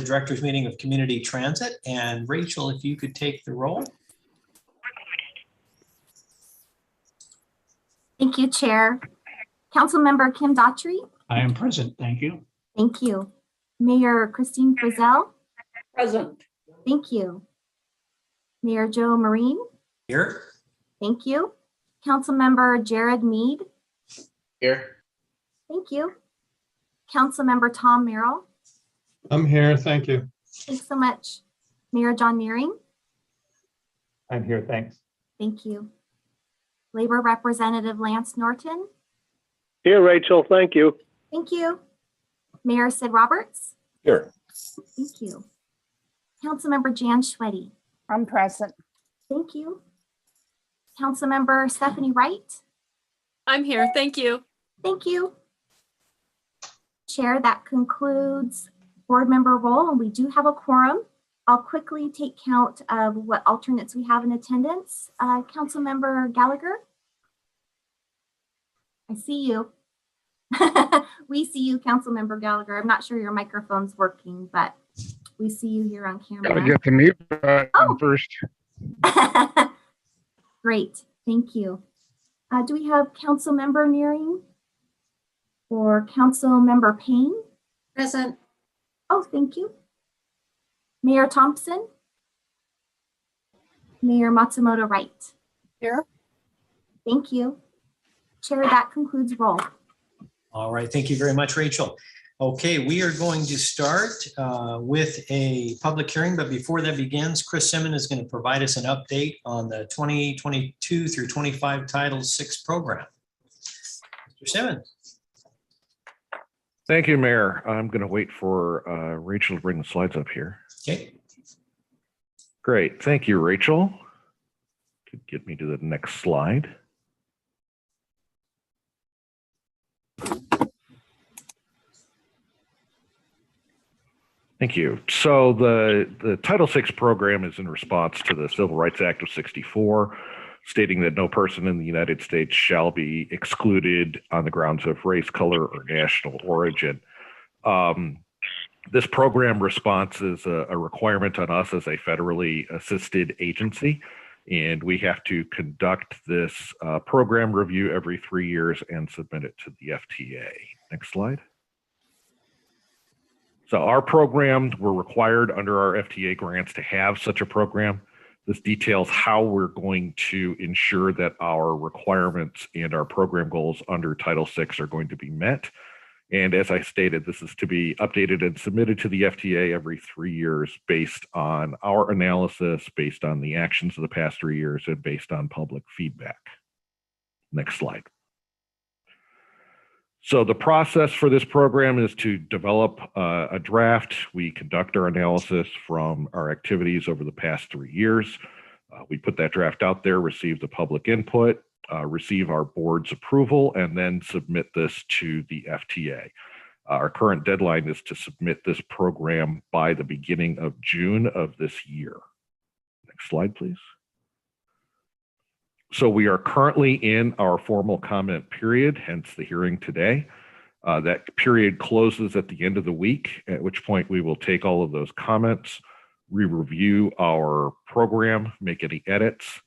Directors Meeting of Community Transit. And Rachel, if you could take the roll. Thank you, Chair. Councilmember Kim Daughtry. I am present. Thank you. Thank you. Mayor Christine Frizzell. Present. Thank you. Mayor Joe Marine. Here. Thank you. Councilmember Jared Mead. Here. Thank you. Councilmember Tom Merrell. I'm here. Thank you. Thanks so much. Mayor John Nearing. I'm here. Thanks. Thank you. Labor Representative Lance Norton. Here, Rachel. Thank you. Thank you. Mayor Sid Roberts. Here. Thank you. Councilmember Jan Schweddy. I'm present. Thank you. Councilmember Stephanie Wright. I'm here. Thank you. Thank you. Chair, that concludes board member roll, and we do have a quorum. I'll quickly take count of what alternates we have in attendance. Councilmember Gallagher. I see you. We see you, Councilmember Gallagher. I'm not sure your microphone's working, but we see you here on camera. Gotta get the mute button first. Great, thank you. Do we have Councilmember Nearing or Councilmember Payne? Present. Oh, thank you. Mayor Thompson? Mayor Matsumoto Wright? Here. Thank you. Chair, that concludes roll. All right, thank you very much, Rachel. Okay, we are going to start with a public hearing, but before that begins, Chris Simmons is going to provide us an update on the 2022 through 25 Title VI program. Mr. Simmons. Thank you, Mayor. I'm going to wait for Rachel to bring the slides up here. Okay. Great. Thank you, Rachel. Could get me to the next slide. Thank you. So the Title VI program is in response to the Civil Rights Act of '64, stating that no person in the United States shall be excluded on the grounds of race, color, or national origin. This program response is a requirement on us as a federally assisted agency, and we have to conduct this program review every 3 years and submit it to the FTA. Next slide. So our programs were required under our FTA grants to have such a program. This details how we're going to ensure that our requirements and our program goals under Title VI are going to be met. And as I stated, this is to be updated and submitted to the FTA every 3 years based on our analysis, based on the actions of the past 3 years, and based on public feedback. Next slide. So the process for this program is to develop a draft. We conduct our analysis from our activities over the past 3 years. We put that draft out there, receive the public input, receive our board's approval, and then submit this to the FTA. Our current deadline is to submit this program by the beginning of June of this year. Next slide, please. So we are currently in our formal comment period, hence the hearing today. That period closes at the end of the week, at which point we will take all of those comments, re-review our program, make any edits,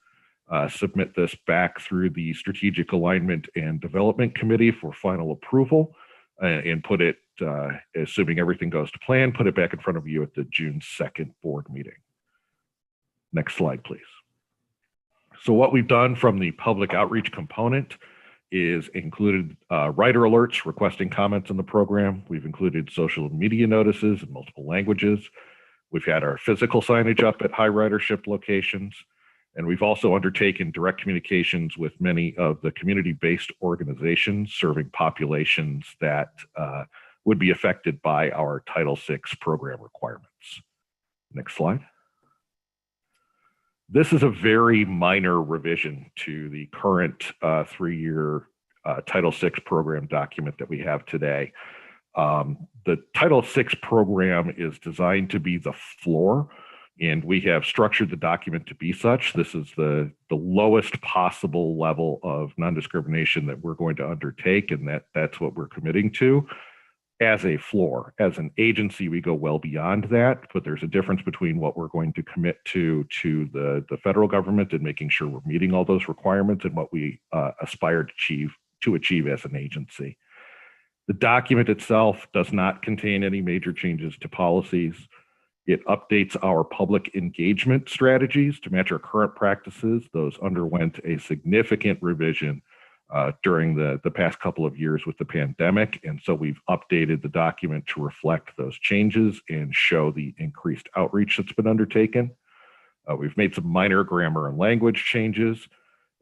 submit this back through the Strategic Alignment and Development Committee for final approval, and put it, assuming everything goes to plan, put it back in front of you at the June 2nd board meeting. Next slide, please. So what we've done from the public outreach component is included writer alerts requesting comments on the program. We've included social media notices in multiple languages. We've had our physical signage up at high ridership locations. And we've also undertaken direct communications with many of the community-based organizations serving populations that would be affected by our Title VI program requirements. Next slide. This is a very minor revision to the current 3-year Title VI program document that we have today. The Title VI program is designed to be the floor, and we have structured the document to be such. This is the lowest possible level of non-discrimination that we're going to undertake, and that's what we're committing to. as a floor. As an agency, we go well beyond that, but there's a difference between what we're going to commit to the federal government and making sure we're meeting all those requirements and what we aspire to achieve as an agency. The document itself does not contain any major changes to policies. It updates our public engagement strategies to match our current practices. Those underwent a significant revision during the past couple of years with the pandemic. And so we've updated the document to reflect those changes and show the increased outreach that's been undertaken. We've made some minor grammar and language changes.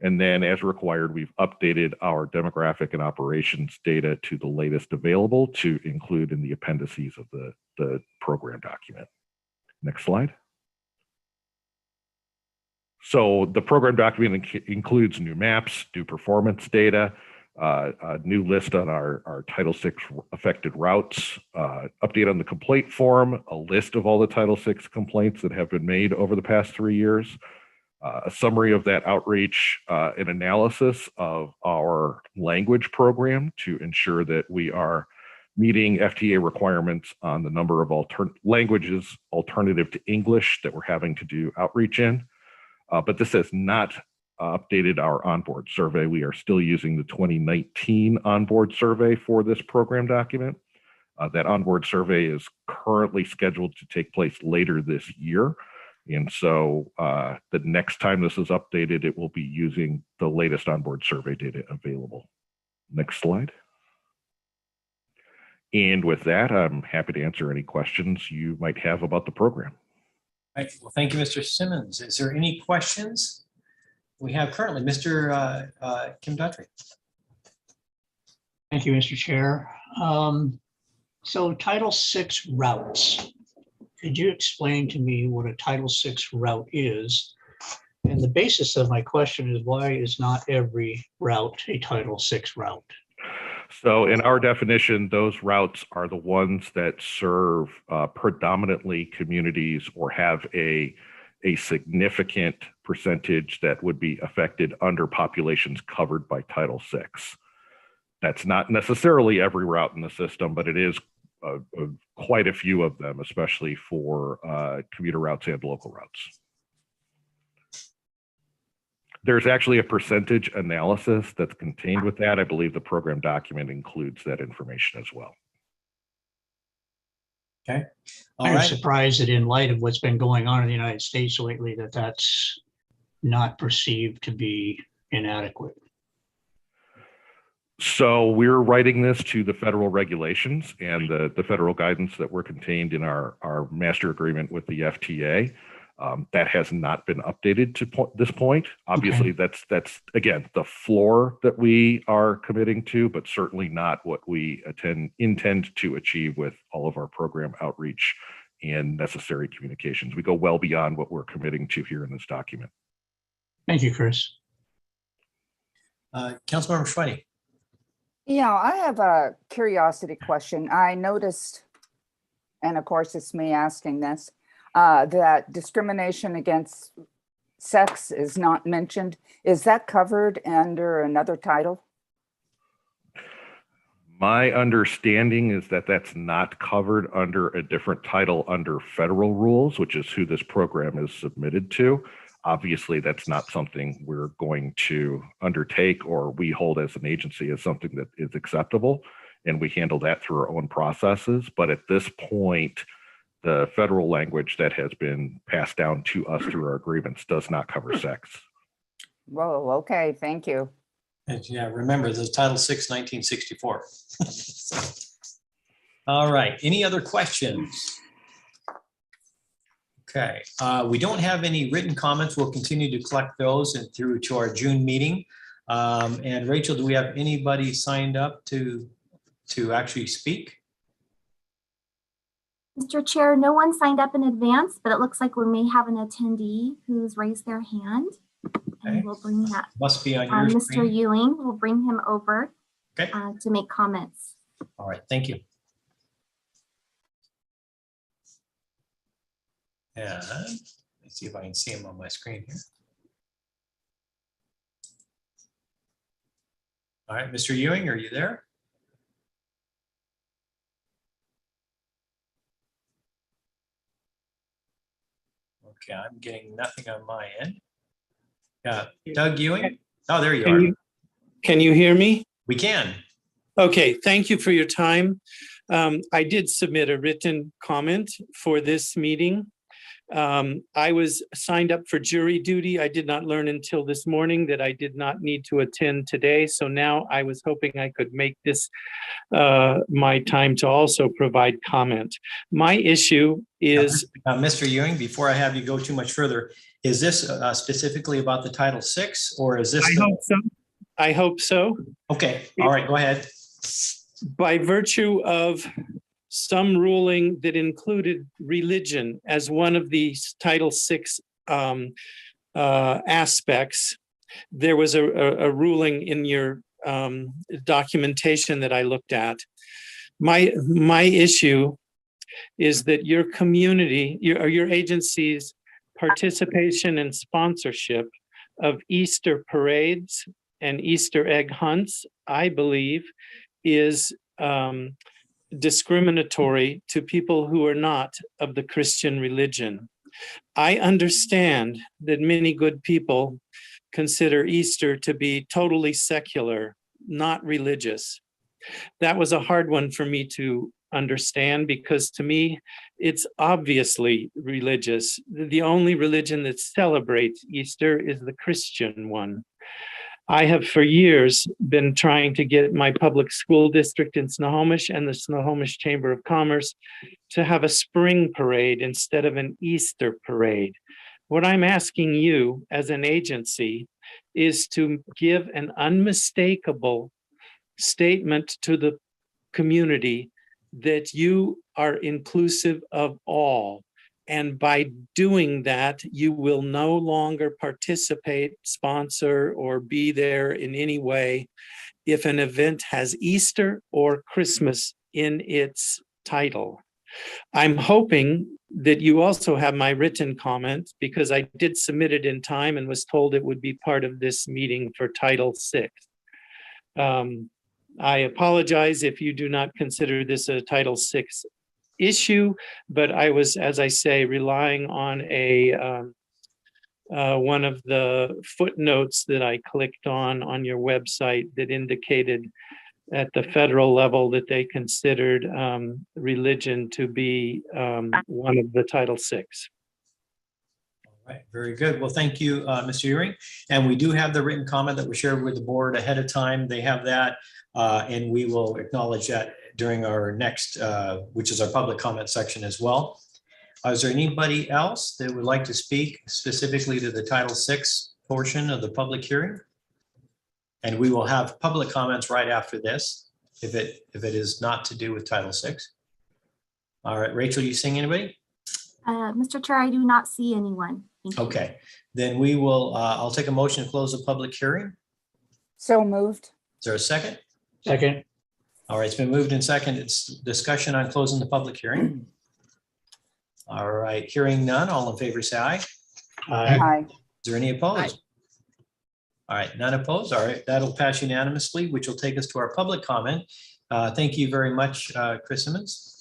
And then as required, we've updated our demographic and operations data to the latest available to include in the appendices of the program document. Next slide. So the program document includes new maps, new performance data, a new list on our Title VI affected routes, update on the complaint form, a list of all the Title VI complaints that have been made over the past 3 years, a summary of that outreach, an analysis of our language program to ensure that we are meeting FTA requirements on the number of languages alternative to English that we're having to do outreach in. But this has not updated our onboard survey. We are still using the 2019 onboard survey for this program document. That onboard survey is currently scheduled to take place later this year. And so the next time this is updated, it will be using the latest onboard survey data available. Next slide. And with that, I'm happy to answer any questions you might have about the program. All right. Well, thank you, Mr. Simmons. Is there any questions we have currently? Mr. Kim Dutry. Thank you, Mr. Chair. So Title VI routes. Could you explain to me what a Title VI route is? And the basis of my question is, why is not every route a Title VI route? So in our definition, those routes are the ones that serve predominantly communities or have a significant percentage that would be affected under populations covered by Title VI. That's not necessarily every route in the system, but it is quite a few of them, especially for commuter routes and local routes. There's actually a percentage analysis that's contained with that. I believe the program document includes that information as well. Okay. All I'm right. surprised that in light of what's been going on in the United States lately, that that's not perceived to be inadequate. So we're writing this to the federal regulations and the federal guidance that were contained in our master agreement with the FTA. That has not been updated to this point. Obviously, Okay. that's again the floor that we are committing to, but certainly not what we intend to achieve with all of our program outreach and necessary communications. We go well beyond what we're committing to here in this document. Thank you, Chris. Councilmember Schweini. Yeah, I have a curiosity question. I noticed, and of course it's me asking this, that discrimination against sex is not mentioned. Is that covered under another title? My understanding is that that's not covered under a different title under federal rules, which is who this program is submitted to. Obviously, that's not something we're going to undertake or we hold as an agency as something that is acceptable, and we handle that through our own processes. But at this point, the federal language that has been passed down to us through our agreements does not cover sex. Whoa, okay, thank you. And yeah, remember the Title VI, 1964. All right. Any other questions? Okay. We don't have any written comments. We'll continue to collect those and through to our June meeting. And Rachel, do we have anybody signed up to actually speak? Mr. Chair, no one signed up in advance, but it looks like we may have an attendee who's raised their hand. Okay. And we'll bring that. Must be on your Mr. screen. Ewing, we'll bring him over Okay. to make comments. All right. Thank you. And let's see if I can see him on my screen here. All right, Mr. Ewing, are you there? Okay, I'm getting nothing on my end. Doug Ewing? Oh, there you Can are. Can you hear me? We can. Okay, thank you for your time. I did submit a written comment for this meeting. I was signed up for jury duty. I did not learn until this morning that I did not need to attend today. So now I was hoping I could make this my time to also provide comment. My issue is, Mr. Ewing, before I have you go too much further, is this specifically about the Title VI or is this? I hope so. I hope so. Okay, all right, go ahead. By virtue of some ruling that included religion as one of these Title VI aspects, there was a ruling in your documentation that I looked at. My issue is that your community, your agency's participation and sponsorship of Easter parades and Easter egg hunts, I believe, is discriminatory to people who are not of the Christian religion. I understand that many good people consider Easter to be totally secular, not religious. That was a hard one for me to understand because to me, it's obviously religious. The only religion that celebrates Easter is the Christian one. I have for years been trying to get my public school district in Snohomish and the Snohomish Chamber of Commerce to have a spring parade instead of an Easter parade. What I'm asking you as an agency is to give an unmistakable statement to the community that you are inclusive of all. And by doing that, you will no longer participate, sponsor, or be there in any way if an event has Easter or Christmas in its title. I'm hoping that you also have my written comment because I did submit it in time and was told it would be part of this meeting for Title VI. I apologize if you do not consider this a Title VI issue, but I was, as I say, relying on one of the footnotes that I clicked on your website that indicated at the federal level that they considered religion to be one of the Title VI. All right, very good. Well, thank you, Mr. Ewing. And we do have the written comment that was shared with the board ahead of time. They have that, and we will acknowledge that during our next, which is our public comment section as well. Is there anybody else that would like to speak specifically to the Title VI portion of the public hearing? And we will have public comments right after this, if it is not to do with Title VI. All right, Rachel, you seeing anybody? Mr. Chair, I do not see anyone. Thank you. Okay, then we will, I'll take a motion to close the public hearing. So moved. Is there a second? Second. All right, it's been moved and second. It's discussion on closing the public hearing. All right, hearing none, all in favor say aye. Aye. Is there any opposed? All right, none opposed. All right, that'll pass unanimously, which will take us to our public comment. Thank you very much, Chris Simmons.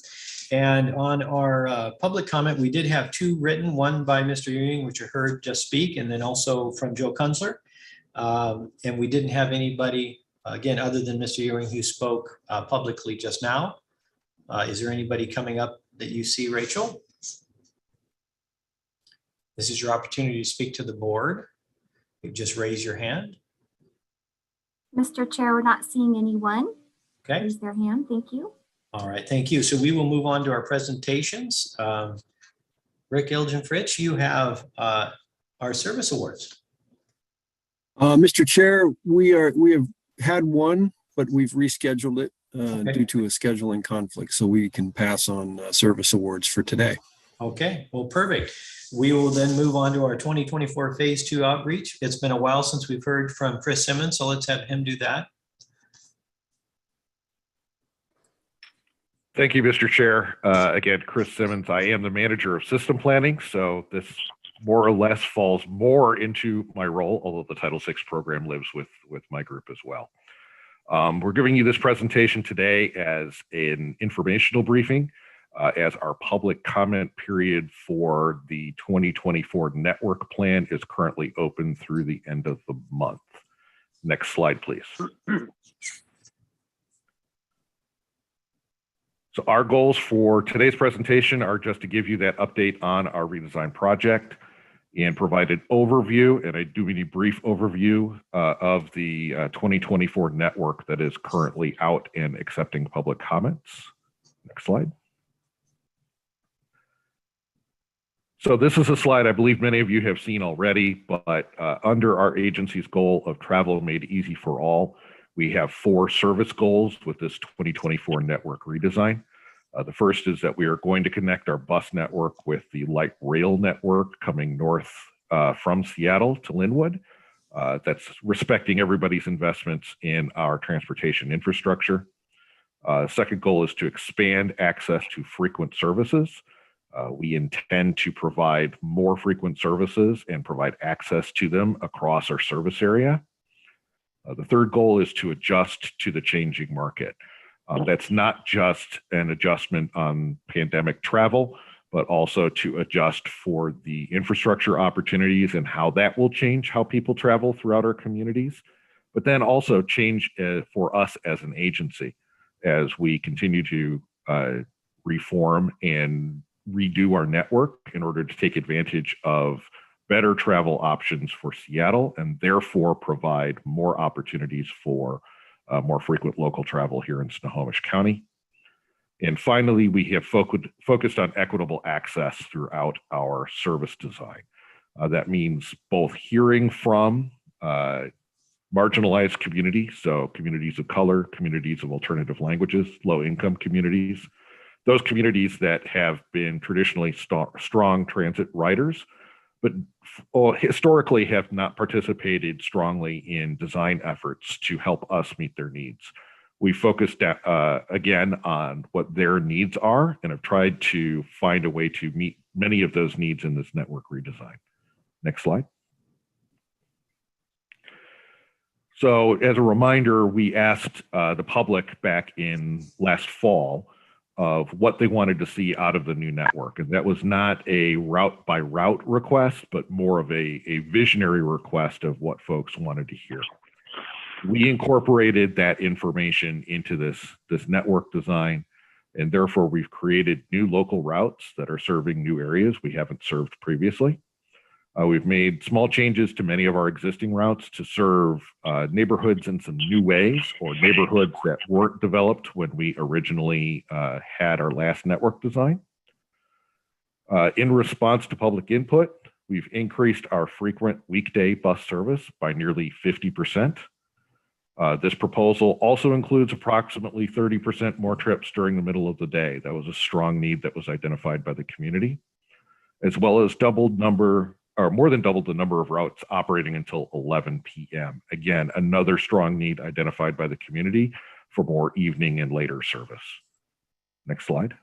And on our public comment, we did have two written, one by Mr. Ewing, which you heard just speak, and then also from Joe Kunzler. And we didn't have anybody, again, other than Mr. Ewing, who spoke publicly just now. Is there anybody coming up that you see, Rachel? This is your opportunity to speak to the board. You just raise your hand. Mr. Chair, we're not seeing anyone Okay. raise their hand. Thank you. All right, thank you. So we will move on to our presentations. Rick Ilgenfritz, you have our service awards. Mr. Chair, we have had one, but we've rescheduled it due to a scheduling conflict, so we can pass on service awards for today. Okay, well, perfect. We will then move on to our 2024 Phase 2 outreach. It's been a while since we've heard from Chris Simmons, so let's have him do that. Thank you, Mr. Chair. Again, Chris Simmons. I am the manager of system planning, so this more or less falls more into my role, although the Title VI program lives with my group as well. We're giving you this presentation today as an informational briefing. as our public comment period for the 2024 network plan is currently open through the end of the month. Next slide, please. So our goals for today's presentation are just to give you that update on our redesign project and provide an overview, and I do mean a brief overview of the 2024 network that is currently out and accepting public comments. Next slide. So this is a slide I believe many of you have seen already, but under our agency's goal of travel made easy for all, we have 4 service goals with this 2024 network redesign. The first is that we are going to connect our bus network with the light rail network coming north from Seattle to Linwood. That's respecting everybody's investments in our transportation infrastructure. Second goal is to expand access to frequent services. We intend to provide more frequent services and provide access to them across our service area. The third goal is to adjust to the changing market. That's not just an adjustment on pandemic travel, but also to adjust for the infrastructure opportunities and how that will change how people travel throughout our communities, but then also change for us as an agency as we continue to reform and redo our network in order to take advantage of better travel options for Seattle and therefore provide more opportunities for more frequent local travel here in Snohomish County. And finally, we have focused on equitable access throughout our service design. That means both hearing from marginalized communities, so communities of color, communities of alternative languages, low-income communities, those communities that have been traditionally strong transit riders, but historically have not participated strongly in design efforts to help us meet their needs. We focused again on what their needs are and have tried to find a way to meet many of those needs in this network redesign. Next slide. So as a reminder, we asked the public back in last fall of what they wanted to see out of the new network. And that was not a route by route request, but more of a visionary request of what folks wanted to hear. We incorporated that information into this network design, and therefore we've created new local routes that are serving new areas we haven't served previously. We've made small changes to many of our existing routes to serve neighborhoods in some new ways, or neighborhoods that weren't developed when we originally had our last network design. In response to public input, we've increased our frequent weekday bus service by nearly 50%. This proposal also includes approximately 30% more trips during the middle of the day. That was a strong need that was identified by the community, as well as more than doubled the number of routes operating until 11 p.m. Again, another strong need identified by the community for more evening and later service. Next slide.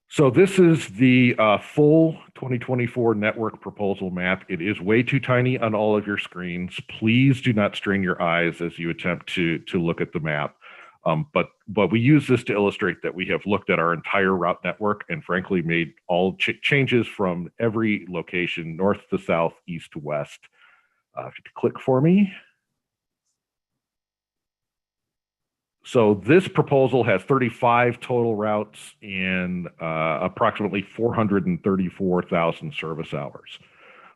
So this is the full 2024 network proposal map. It is way too tiny on all of your screens. Please do not strain your eyes as you attempt to look at the map. But we use this to illustrate that we have looked at our entire route network and frankly made all changes from every location, north to south, east to west. If you could click for me. So this proposal has 35 total routes and approximately 434,000 service hours.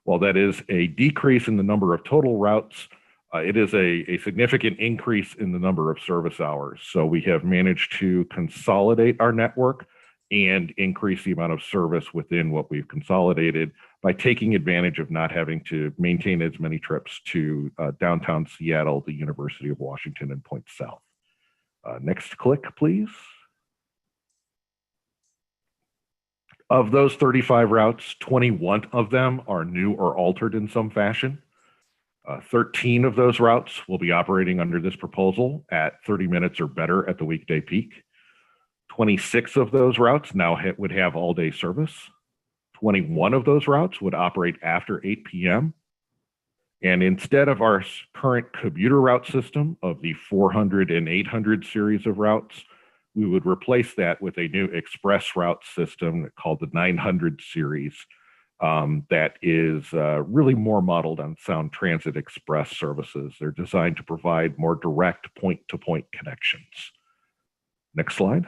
While that is a decrease in the number of total routes, it is a significant increase in the number of service hours. So we have managed to consolidate our network and increase the amount of service within what we've consolidated by taking advantage of not having to maintain as many trips to downtown Seattle, the University of Washington, and Point South. Next click, please. Of those 35 routes, 21 of them are new or altered in some fashion. 13 of those routes will be operating under this proposal at 30 minutes or better at the weekday peak. 26 of those routes now would have all-day service. 21 of those routes would operate after 8 p.m. And instead of our current commuter route system of the 400 and 800 series of routes, we would replace that with a new express route system called the 900 series that is really more modeled on Sound Transit Express services. They're designed to provide more direct point-to-point connections. Next slide.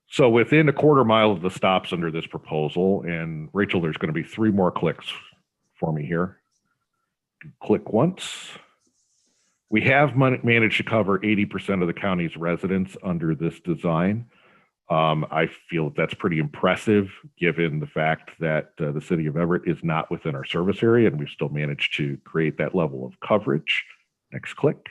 So within a quarter mile of the stops under this proposal, and Rachel, there's going to be 3 more clicks for me here. Click once. We have managed to cover 80% of the county's residents under this design. I feel that's pretty impressive given the fact that the city of Everett is not within our service area, and we've still managed to create that level of coverage. Next click.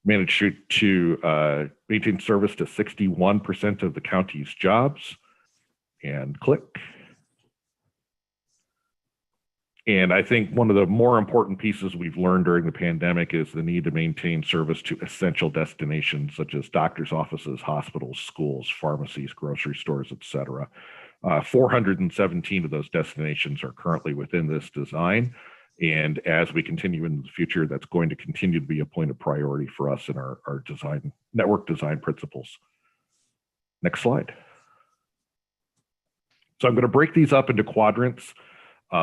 Managed to maintain service to 61% of the county's jobs, and click. And I think one of the more important pieces we've learned during the pandemic is the need to maintain service to essential destinations such as doctors' offices, hospitals, schools, pharmacies, grocery stores, et cetera. 417 of those destinations are currently within this design. And as we continue into the future, that's going to continue to be a point of priority for us in our design, network design principles. Next slide. So I'm going to break these up into quadrants.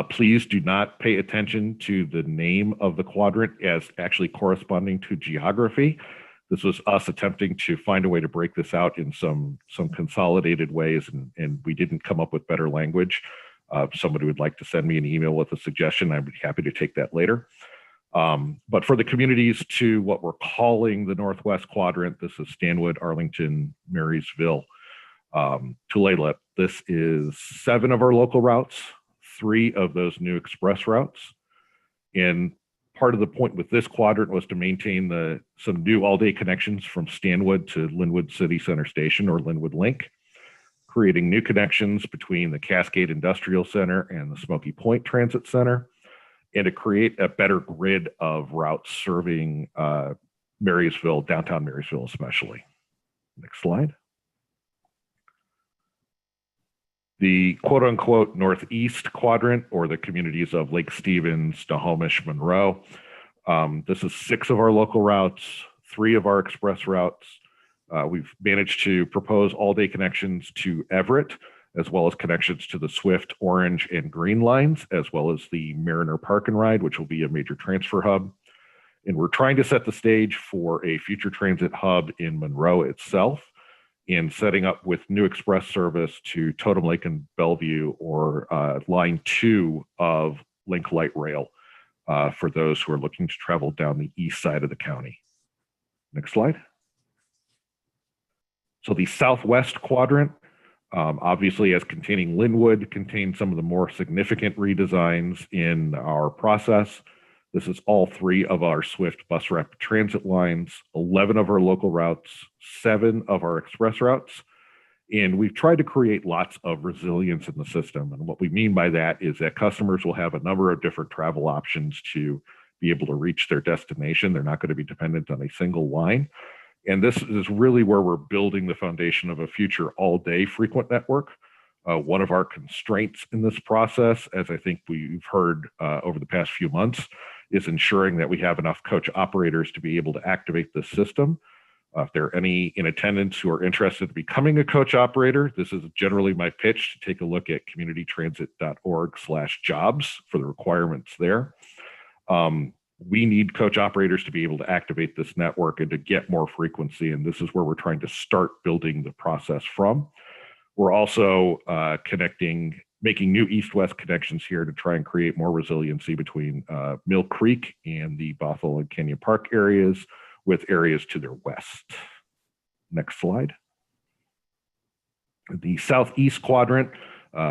Please do not pay attention to the name of the quadrant as actually corresponding to geography. This was us attempting to find a way to break this out in some consolidated ways, and we didn't come up with better language. If somebody would like to send me an email with a suggestion, I'd be happy to take that later. But for the communities to what we're calling the Northwest Quadrant, this is Stanwood, Arlington, Marysville, Tulalip. This is 7 of our local routes, 3 of those new express routes. And part of the point with this quadrant was to maintain some new all-day connections from Stanwood to Linwood City Center Station, or Linwood Link, creating new connections between the Cascade Industrial Center and the Smoky Point Transit Center, and to create a better grid of routes serving Marysville, downtown Marysville especially. Next slide. The quote unquote Northeast Quadrant, or the communities of Lake Stevens, Snohomish, Monroe. This is 6 of our local routes, 3 of our express routes. We've managed to propose all-day connections to Everett, as well as connections to the Swift, Orange, and Green lines, as well as the Mariner Park and Ride, which will be a major transfer hub. And we're trying to set the stage for a future transit hub in Monroe itself, and setting up with new express service to Totem Lake and Bellevue, or line 2 of Link Light Rail for those who are looking to travel down the east side of the county. Next slide. So the Southwest Quadrant, obviously as containing Linwood, contains some of the more significant redesigns in our process. This is all 3 of our Swift bus rapid transit lines, 11 of our local routes, 7 of our express routes. And we've tried to create lots of resilience in the system. And what we mean by that is that customers will have a number of different travel options to be able to reach their destination. They're not going to be dependent on a single line. And this is really where we're building the foundation of a future all-day frequent network. One of our constraints in this process, as I think we've heard over the past few months, is ensuring that we have enough coach operators to be able to activate this system. If there are any in attendance who are interested in becoming a coach operator, this is generally my pitch to take a look at communitytransit.org/jobs for the requirements there. We need coach operators to be able to activate this network and to get more frequency. And this is where we're trying to start building the process from. We're also making new east-west connections here to try and create more resiliency between Mill Creek and the Bothell and Canyon Park areas, with areas to their west. Next slide. The Southeast Quadrant,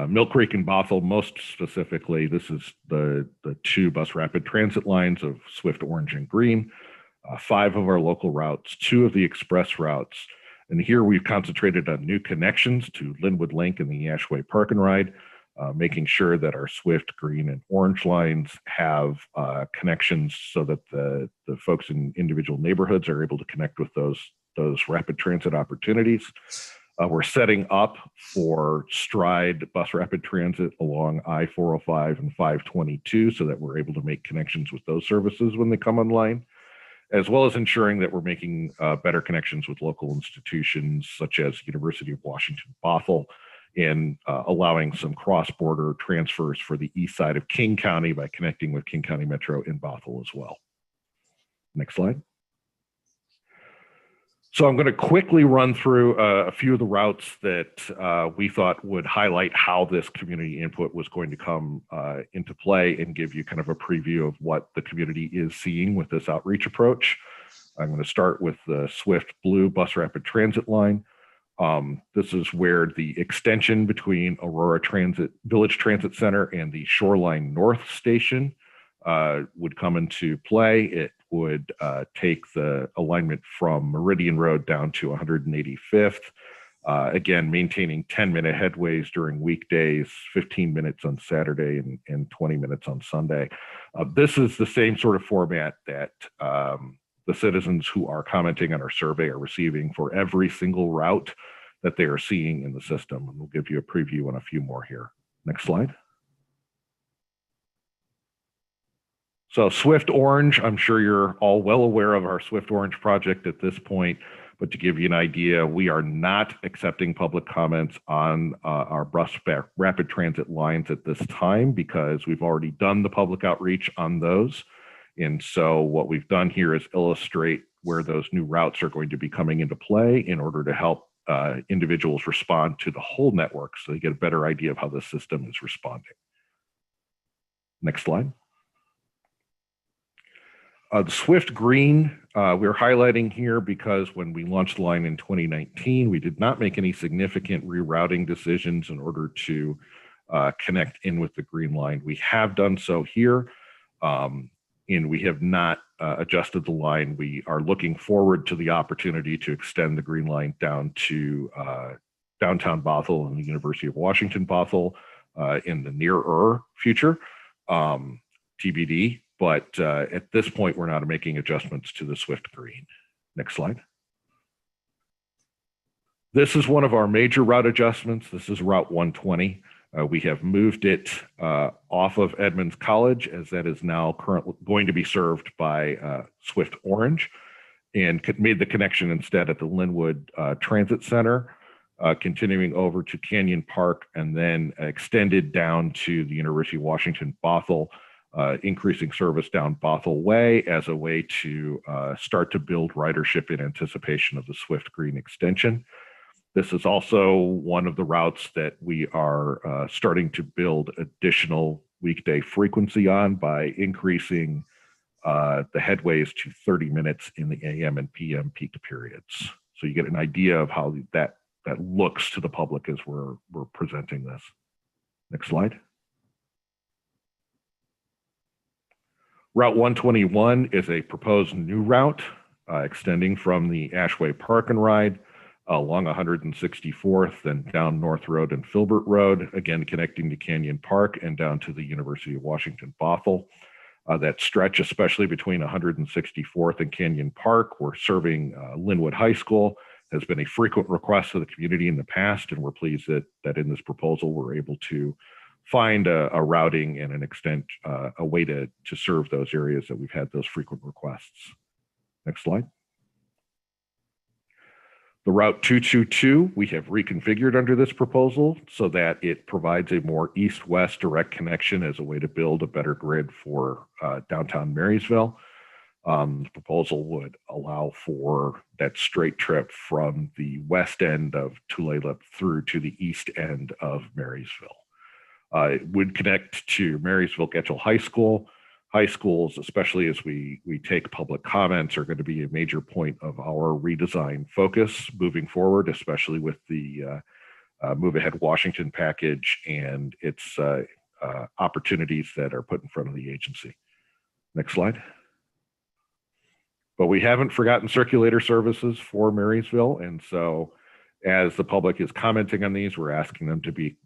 Mill Creek and Bothell, most specifically, this is the 2 bus rapid transit lines of Swift, Orange, and Green, 5 of our local routes, 2 of the express routes. And here we've concentrated on new connections to Linwood Link and the Ashway Park and Ride, making sure that our Swift, Green, and Orange lines have connections so that the folks in individual neighborhoods are able to connect with those rapid transit opportunities. We're setting up for Stride bus rapid transit along I-405 and 522 so that we're able to make connections with those services when they come online. as well as ensuring that we're making better connections with local institutions such as University of Washington Bothell, and allowing some cross-border transfers for the east side of King County by connecting with King County Metro in Bothell as well. Next slide. So I'm going to quickly run through a few of the routes that we thought would highlight how this community input was going to come into play and give you kind of a preview of what the community is seeing with this outreach approach. I'm going to start with the Swift Blue Bus Rapid Transit line. This is where the extension between Aurora Village Transit Center and the Shoreline North Station would come into play. It would take the alignment from Meridian Road down to 185th. Again, maintaining 10-minute headways during weekdays, 15 minutes on Saturday, and 20 minutes on Sunday. This is the same sort of format that the citizens who are commenting on our survey are receiving for every single route that they are seeing in the system. And we'll give you a preview on a few more here. Next slide. So Swift Orange, I'm sure you're all well aware of our Swift Orange project at this point, but to give you an idea, we are not accepting public comments on our bus rapid transit lines at this time because we've already done the public outreach on those. And so what we've done here is illustrate where those new routes are going to be coming into play in order to help individuals respond to the whole network so they get a better idea of how the system is responding. Next slide. The Swift Green, we're highlighting here because when we launched the line in 2019, we did not make any significant rerouting decisions in order to connect in with the Green Line. We have done so here, and we have not adjusted the line. We are looking forward to the opportunity to extend the Green Line down to downtown Bothell and the University of Washington Bothell in the nearer future, TBD. But at this point, we're not making adjustments to the Swift Green. Next slide. This is one of our major route adjustments. This is Route 120. We have moved it off of Edmonds College, as that is now currently going to be served by Swift Orange, and made the connection instead at the Linwood Transit Center, continuing over to Canyon Park, and then extended down to the University of Washington Bothell, increasing service down Bothell Way as a way to start to build ridership in anticipation of the Swift Green extension. This is also one of the routes that we are starting to build additional weekday frequency on by increasing the headways to 30 minutes in the AM and PM peak periods. So you get an idea of how that looks to the public as we're presenting this. Next slide. Route 121 is a proposed new route extending from the Ashway Park and Ride along 164th and down North Road and Filbert Road, again connecting to Canyon Park and down to the University of Washington Bothell. That stretch, especially between 164th and Canyon Park, we're serving Linwood High School, has been a frequent request of the community in the past, and we're pleased that in this proposal we're able to find a routing and an extent, a way to serve those areas that we've had those frequent requests. Next slide. The Route 222, we have reconfigured under this proposal so that it provides a more east-west direct connection as a way to build a better grid for downtown Marysville. The proposal would allow for that straight trip from the west end of Tulalip through to the east end of Marysville. It would connect to Marysville Getchell High School. High schools, especially as we take public comments, are going to be a major point of our redesign focus moving forward, especially with the Move Ahead Washington package and its opportunities that are put in front of the agency. Next slide. But we haven't forgotten circulator services for Marysville. And so as the public is commenting on these, we're asking them to be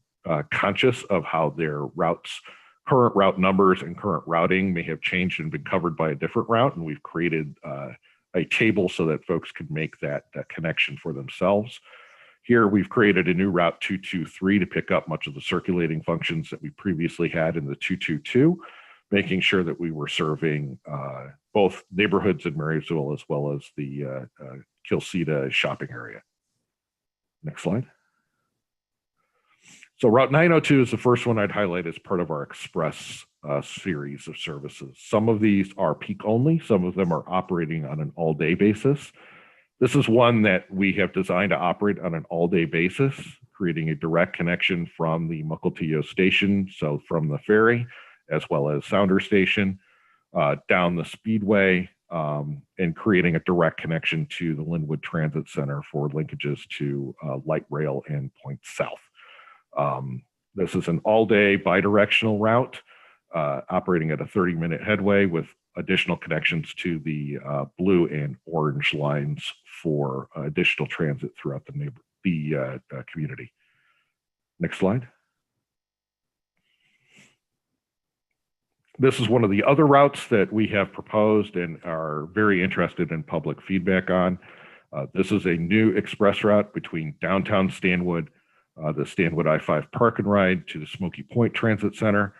conscious of how their routes, current route numbers and current routing may have changed and been covered by a different route. And we've created a table so that folks can make that connection for themselves. Here we've created a new Route 223 to pick up much of the circulating functions that we previously had in the 222. making sure that we were serving both neighborhoods in Marysville as well as the Kilseda shopping area. Next slide. So Route 902 is the first one I'd highlight as part of our express series of services. Some of these are peak only, some of them are operating on an all-day basis. This is one that we have designed to operate on an all-day basis, creating a direct connection from the Mukilteo station, so from the ferry, as well as Sounder Station, down the Speedway, and creating a direct connection to the Linwood Transit Center for linkages to light rail and Point South. This is an all-day bidirectional route operating at a 30-minute headway with additional connections to the blue and orange lines for additional transit throughout the community. Next slide. This is one of the other routes that we have proposed and are very interested in public feedback on. This is a new express route between downtown Stanwood, the Stanwood I-5 Park and Ride to the Smoky Point Transit Center,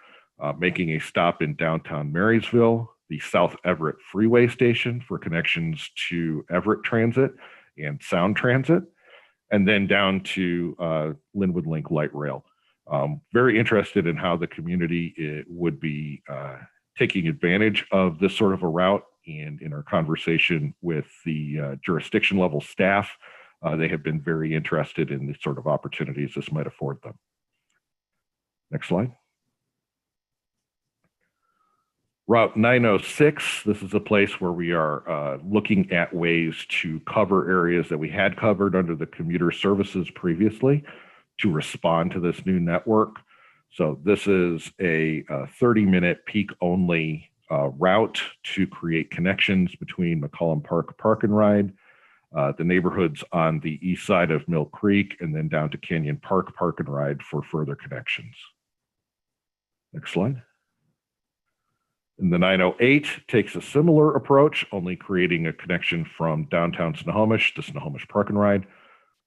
making a stop in downtown Marysville, the South Everett Freeway Station for connections to Everett Transit and Sound Transit, and then down to Linwood Link Light Rail. Very interested in how the community would be taking advantage of this sort of a route, and in our conversation with the jurisdiction level staff, they have been very interested in the sort of opportunities this might afford them. Next slide. Route 906, this is a place where we are looking at ways to cover areas that we had covered under the commuter services previously to respond to this new network. So this is a 30-minute peak only route to create connections between McCollum Park Park and Ride, the neighborhoods on the east side of Mill Creek, and then down to Canyon Park Park and Ride for further connections. Next slide. And the 908 takes a similar approach, only creating a connection from downtown Snohomish to Snohomish Park and Ride,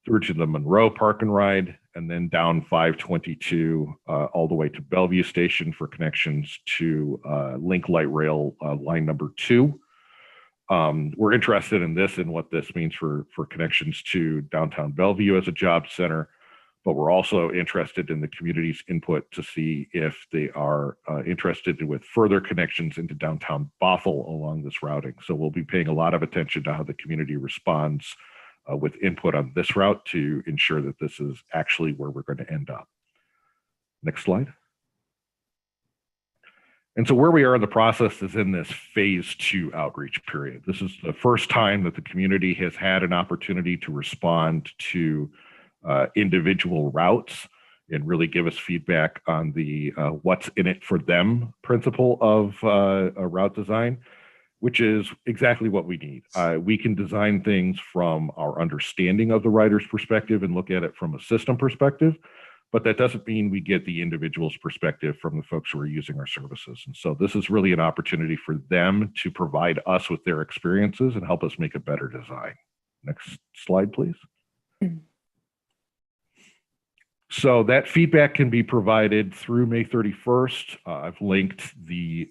through to the Monroe Park and Ride, and then down 522 all the way to Bellevue Station for connections to Link Light Rail line number 2. We're interested in this and what this means for connections to downtown Bellevue as a job center, but we're also interested in the community's input to see if they are interested with further connections into downtown Bothell along this routing. So we'll be paying a lot of attention to how the community responds with input on this route to ensure that this is actually where we're going to end up. Next slide. And so where we are in the process is in this phase 2 outreach period. This is the first time that the community has had an opportunity to respond to individual routes and really give us feedback on the what's in it for them principle of a route design, which is exactly what we need. We can design things from our understanding of the rider's perspective and look at it from a system perspective, but that doesn't mean we get the individual's perspective from the folks who are using our services. And so this is really an opportunity for them to provide us with their experiences and help us make a better design. Next slide, please. So that feedback can be provided through May 31st. I've linked the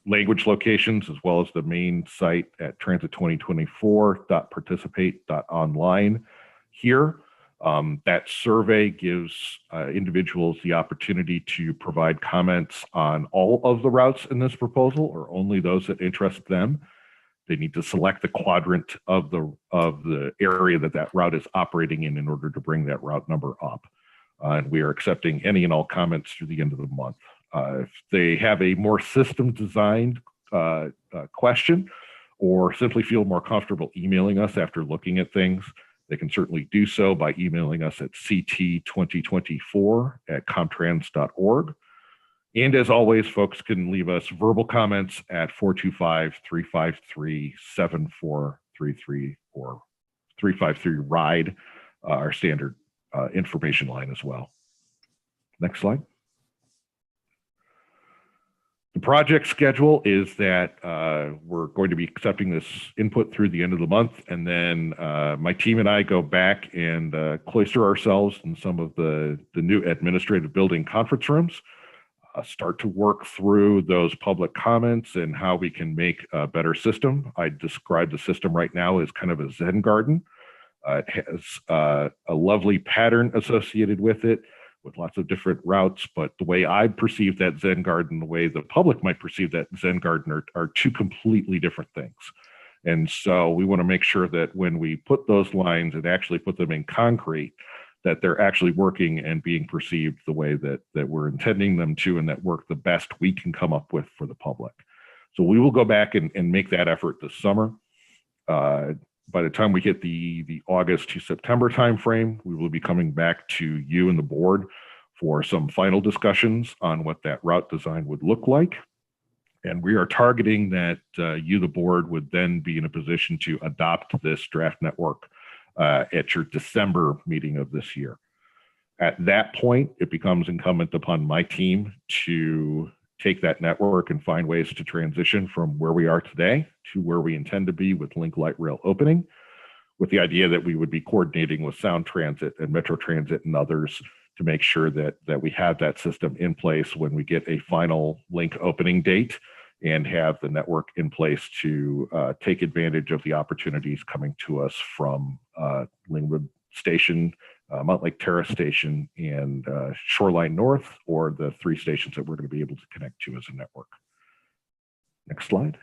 language locations as well as the main site at transit2024.participate.online here. That survey gives individuals the opportunity to provide comments on all of the routes in this proposal or only those that interest them. They need to select the quadrant of the area that route is operating in order to bring that route number up. And we are accepting any and all comments through the end of the month. If they have a more system designed question or simply feel more comfortable emailing us after looking at things, they can certainly do so by emailing us at ct2024@comtrans.org. And as always, folks can leave us verbal comments at 425-353-7433 or 353-RIDE, our standard information line as well. Next slide. The project schedule is that we're going to be accepting this input through the end of the month, and then my team and I go back and cloister ourselves in some of the new administrative building conference rooms. start to work through those public comments and how we can make a better system. I describe the system right now as kind of a Zen garden. It has a lovely pattern associated with it, with lots of different routes, but the way I perceive that Zen garden, the way the public might perceive that Zen garden are two completely different things. And so we want to make sure that when we put those lines and actually put them in concrete, that they're actually working and being perceived the way that we're intending them to, and that work the best we can come up with for the public. So we will go back and make that effort this summer. By the time we hit the August to September timeframe, we will be coming back to you and the board for some final discussions on what that route design would look like. And we are targeting that you, the board, would then be in a position to adopt this draft network at your December meeting of this year. At that point, it becomes incumbent upon my team to take that network and find ways to transition from where we are today to where we intend to be with Link Light Rail opening, with the idea that we would be coordinating with Sound Transit and Metro Transit and others to make sure that we have that system in place when we get a final Link opening date, and have the network in place to take advantage of the opportunities coming to us from Lingwood Station, Montlake Terrace Station, and Shoreline North, or the 3 stations that we're going to be able to connect to as a network. Next slide.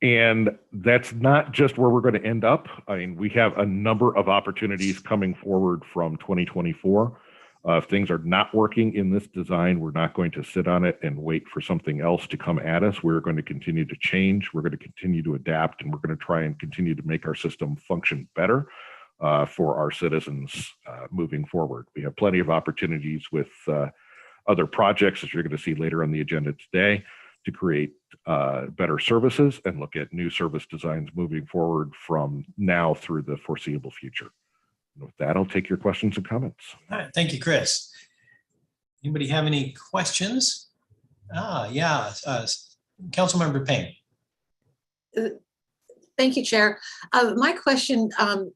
And that's not just where we're going to end up. I mean, we have a number of opportunities coming forward from 2024. If things are not working in this design, we're not going to sit on it and wait for something else to come at us. We're going to continue to change. We're going to continue to adapt, and we're going to try and continue to make our system function better for our citizens moving forward. We have plenty of opportunities with other projects, as you're going to see later on the agenda today, to create better services and look at new service designs moving forward from now through the foreseeable future. And with that, I'll take your questions and comments. All right, thank you, Chris. Anybody have any questions? Yeah, Councilmember Payne. Thank you, Chair. My question of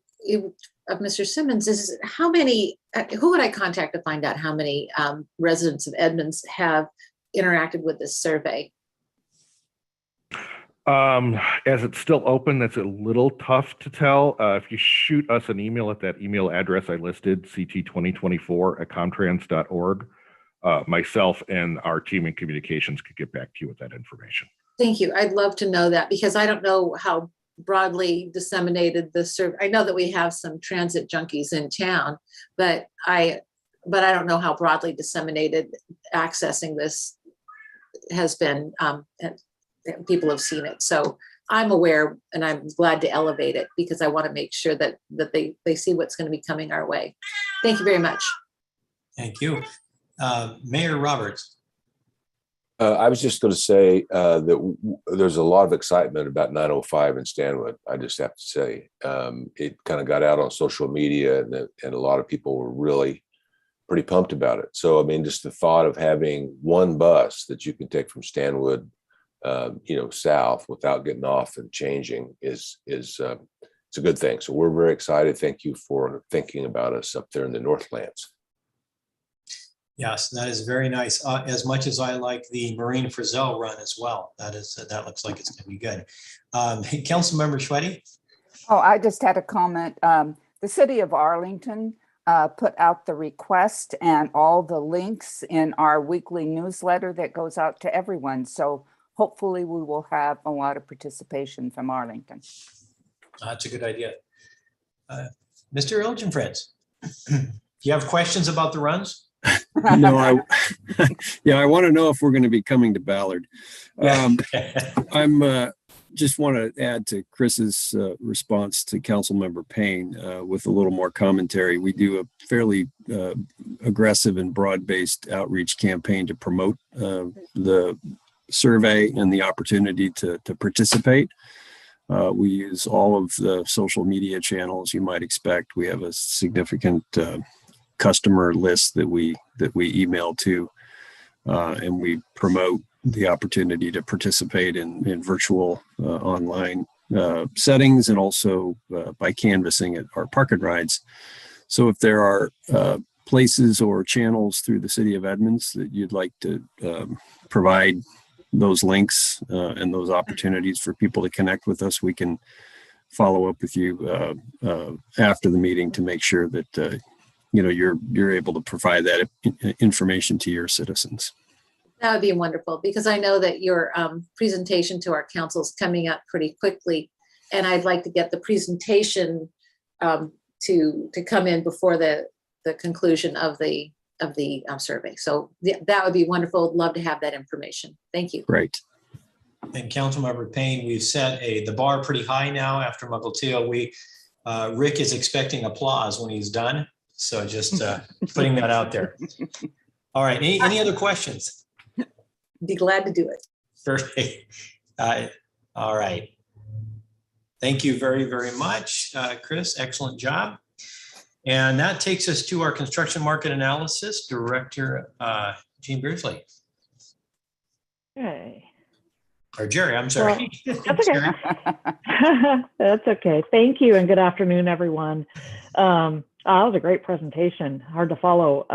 Mr. Simmons is how many, who would I contact to find out how many residents of Edmonds have interacted with this survey? As it's still open, that's a little tough to tell. If you shoot us an email at that email address I listed, ct2024@comtrans.org, myself and our team in communications could get back to you with that information. Thank you. I'd love to know that, because I don't know how broadly disseminated the survey. I know that we have some transit junkies in town, but I don't know how broadly disseminated accessing this has been. People have seen it. So I'm aware, and I'm glad to elevate it, because I want to make sure that they see what's going to be coming our way. Thank you very much. Thank you. Mayor Roberts. I was just going to say that there's a lot of excitement about 905 in Stanwood. I just have to say it kind of got out on social media, and a lot of people were really pretty pumped about it. So, I mean, just the thought of having one bus that you can take from Stanwood south without getting off and changing is it's a good thing. So we're very excited. Thank you for thinking about us up there in the Northlands. Yes, that is very nice. As much as I like the Marine Frizzell run as well, that looks like it's going to be good. Councilmember Schweddy. Oh, I just had a comment. The city of Arlington put out the request and all the links in our weekly newsletter that goes out to everyone. So hopefully we will have a lot of participation from Arlington. That's a good idea. Mr. Elgin Friends, do you have questions about the runs? No, I want to know if we're going to be coming to Ballard. I'm just want to add to Chris's response to Councilmember Payne with a little more commentary. We do a fairly aggressive and broad-based outreach campaign to promote the survey and the opportunity to participate. We use all of the social media channels you might expect. We have a significant customer list that we email to, and we promote the opportunity to participate in virtual online settings, and also by canvassing at our park and rides. So if there are places or channels through the city of Edmonds that you'd like to provide those links and those opportunities for people to connect with us, we can follow up with you after the meeting to make sure that you're able to provide that information to your citizens. That would be wonderful, because I know that your presentation to our council is coming up pretty quickly, and I'd like to get the presentation to come in before the conclusion of the survey. So that would be wonderful. Love to have that information. Thank you. Great. And Councilmember Payne, we've set the bar pretty high now after Mukilteo. Rick is expecting applause when he's done. So just putting that out there. All right. Any other questions? Be glad to do it. Perfect. All right. Thank you very, very much, Chris. Excellent job. And that takes us to our construction market analysis director, Jean Beardsley. Okay. Or Jerry, I'm sorry. Well, that's okay. That's okay. Thank you and good afternoon, everyone. That was a great presentation. Hard to follow.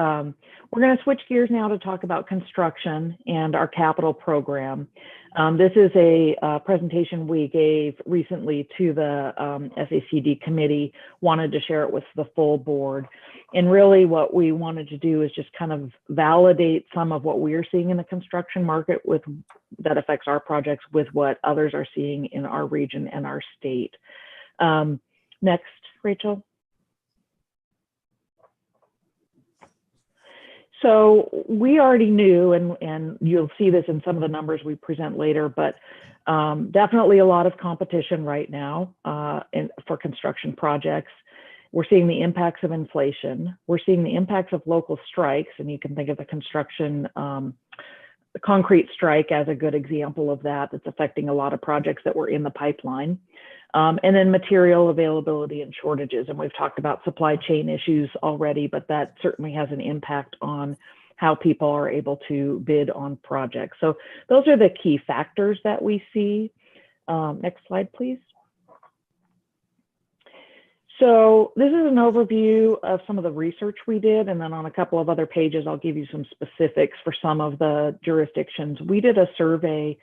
We're going to switch gears now to talk about construction and our capital program. This is a presentation we gave recently to the SACD committee, wanted to share it with the full board. And really what we wanted to do is just kind of validate some of what we're seeing in the construction market that affects our projects with what others are seeing in our region and our state. Next, Rachel. So we already knew, and you'll see this in some of the numbers we present later, but definitely a lot of competition right now for construction projects. We're seeing the impacts of inflation. We're seeing the impacts of local strikes, and you can think of the construction concrete strike as a good example of that. That's affecting a lot of projects that were in the pipeline. And then material availability and shortages. And we've talked about supply chain issues already, but that certainly has an impact on how people are able to bid on projects. So those are the key factors that we see. Next slide, please. So this is an overview of some of the research we did. And then on a couple of other pages, I'll give you some specifics for some of the jurisdictions. We did a survey.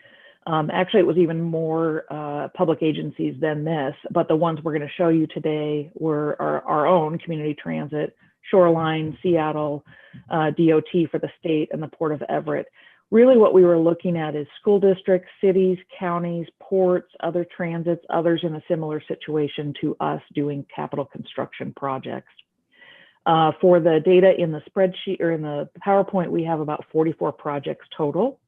Actually, it was even more public agencies than this, but the ones we're going to show you today were our own community transit, Shoreline, Seattle, DOT for the state, and the Port of Everett. Really what we were looking at is school districts, cities, counties, ports, other transits, others in a similar situation to us doing capital construction projects. For the data in the spreadsheet or in the PowerPoint, we have about 44 projects total.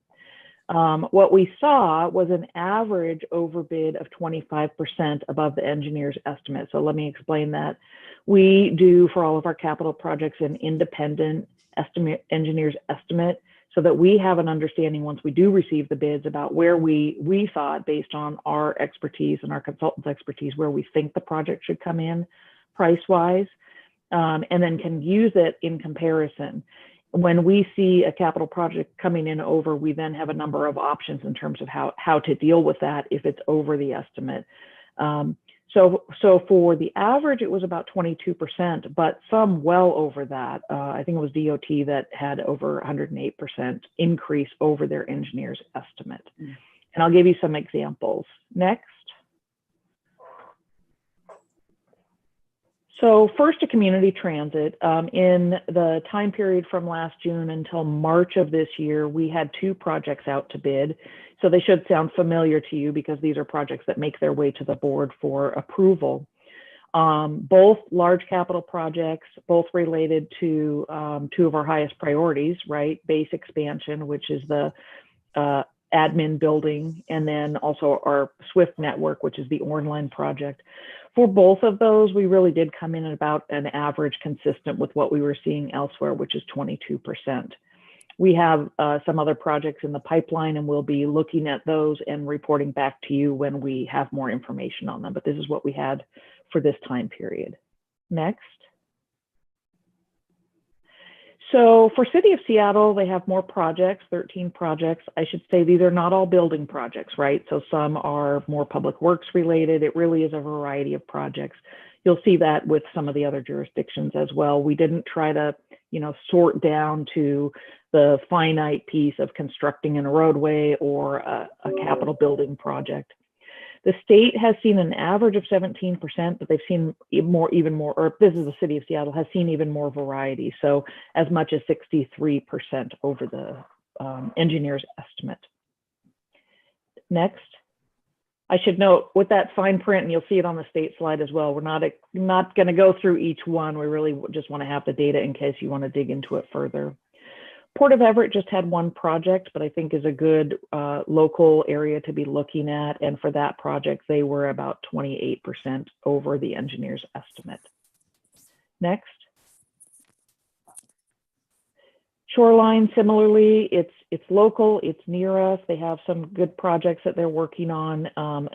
What we saw was an average overbid of 25% above the engineer's estimate. So let me explain that. We do for all of our capital projects an independent engineer's estimate so that we have an understanding once we do receive the bids about where we thought, based on our expertise and our consultants' expertise, where we think the project should come in price-wise, and then can use it in comparison. When we see a capital project coming in over, we then have a number of options in terms of how to deal with that if it's over the estimate. So for the average, it was about 22%, but some well over that. I think it was DOT that had over 108% increase over their engineer's estimate. And I'll give you some examples. Next. So first, to community transit. In the time period from last June until March of this year, we had 2 projects out to bid. So they should sound familiar to you because these are projects that make their way to the board for approval. Both large capital projects, both related to 2 of our highest priorities, right? Base expansion, which is the admin building, and then also our SWIFT network, which is the Orca project. For both of those, we really did come in at about an average consistent with what we were seeing elsewhere, which is 22%. We have some other projects in the pipeline, and we'll be looking at those and reporting back to you when we have more information on them. But this is what we had for this time period. Next. So for City of Seattle, they have more projects, 13 projects. I should say these are not all building projects, right? So some are more public works related. It really is a variety of projects. You'll see that with some of the other jurisdictions as well. We didn't try to sort down to the finite piece of constructing a roadway or a capital building project. The state has seen an average of 17%, but they've seen even more, or this is the city of Seattle, has seen even more variety. So as much as 63% over the engineer's estimate. Next. I should note with that fine print, and you'll see it on the state slide as well, we're not going to go through each one. We really just want to have the data in case you want to dig into it further. Port of Everett just had one project, but I think is a good local area to be looking at. And for that project, they were about 28% over the engineer's estimate. Next. Shoreline, similarly, it's local, it's near us. They have some good projects that they're working on. Oh,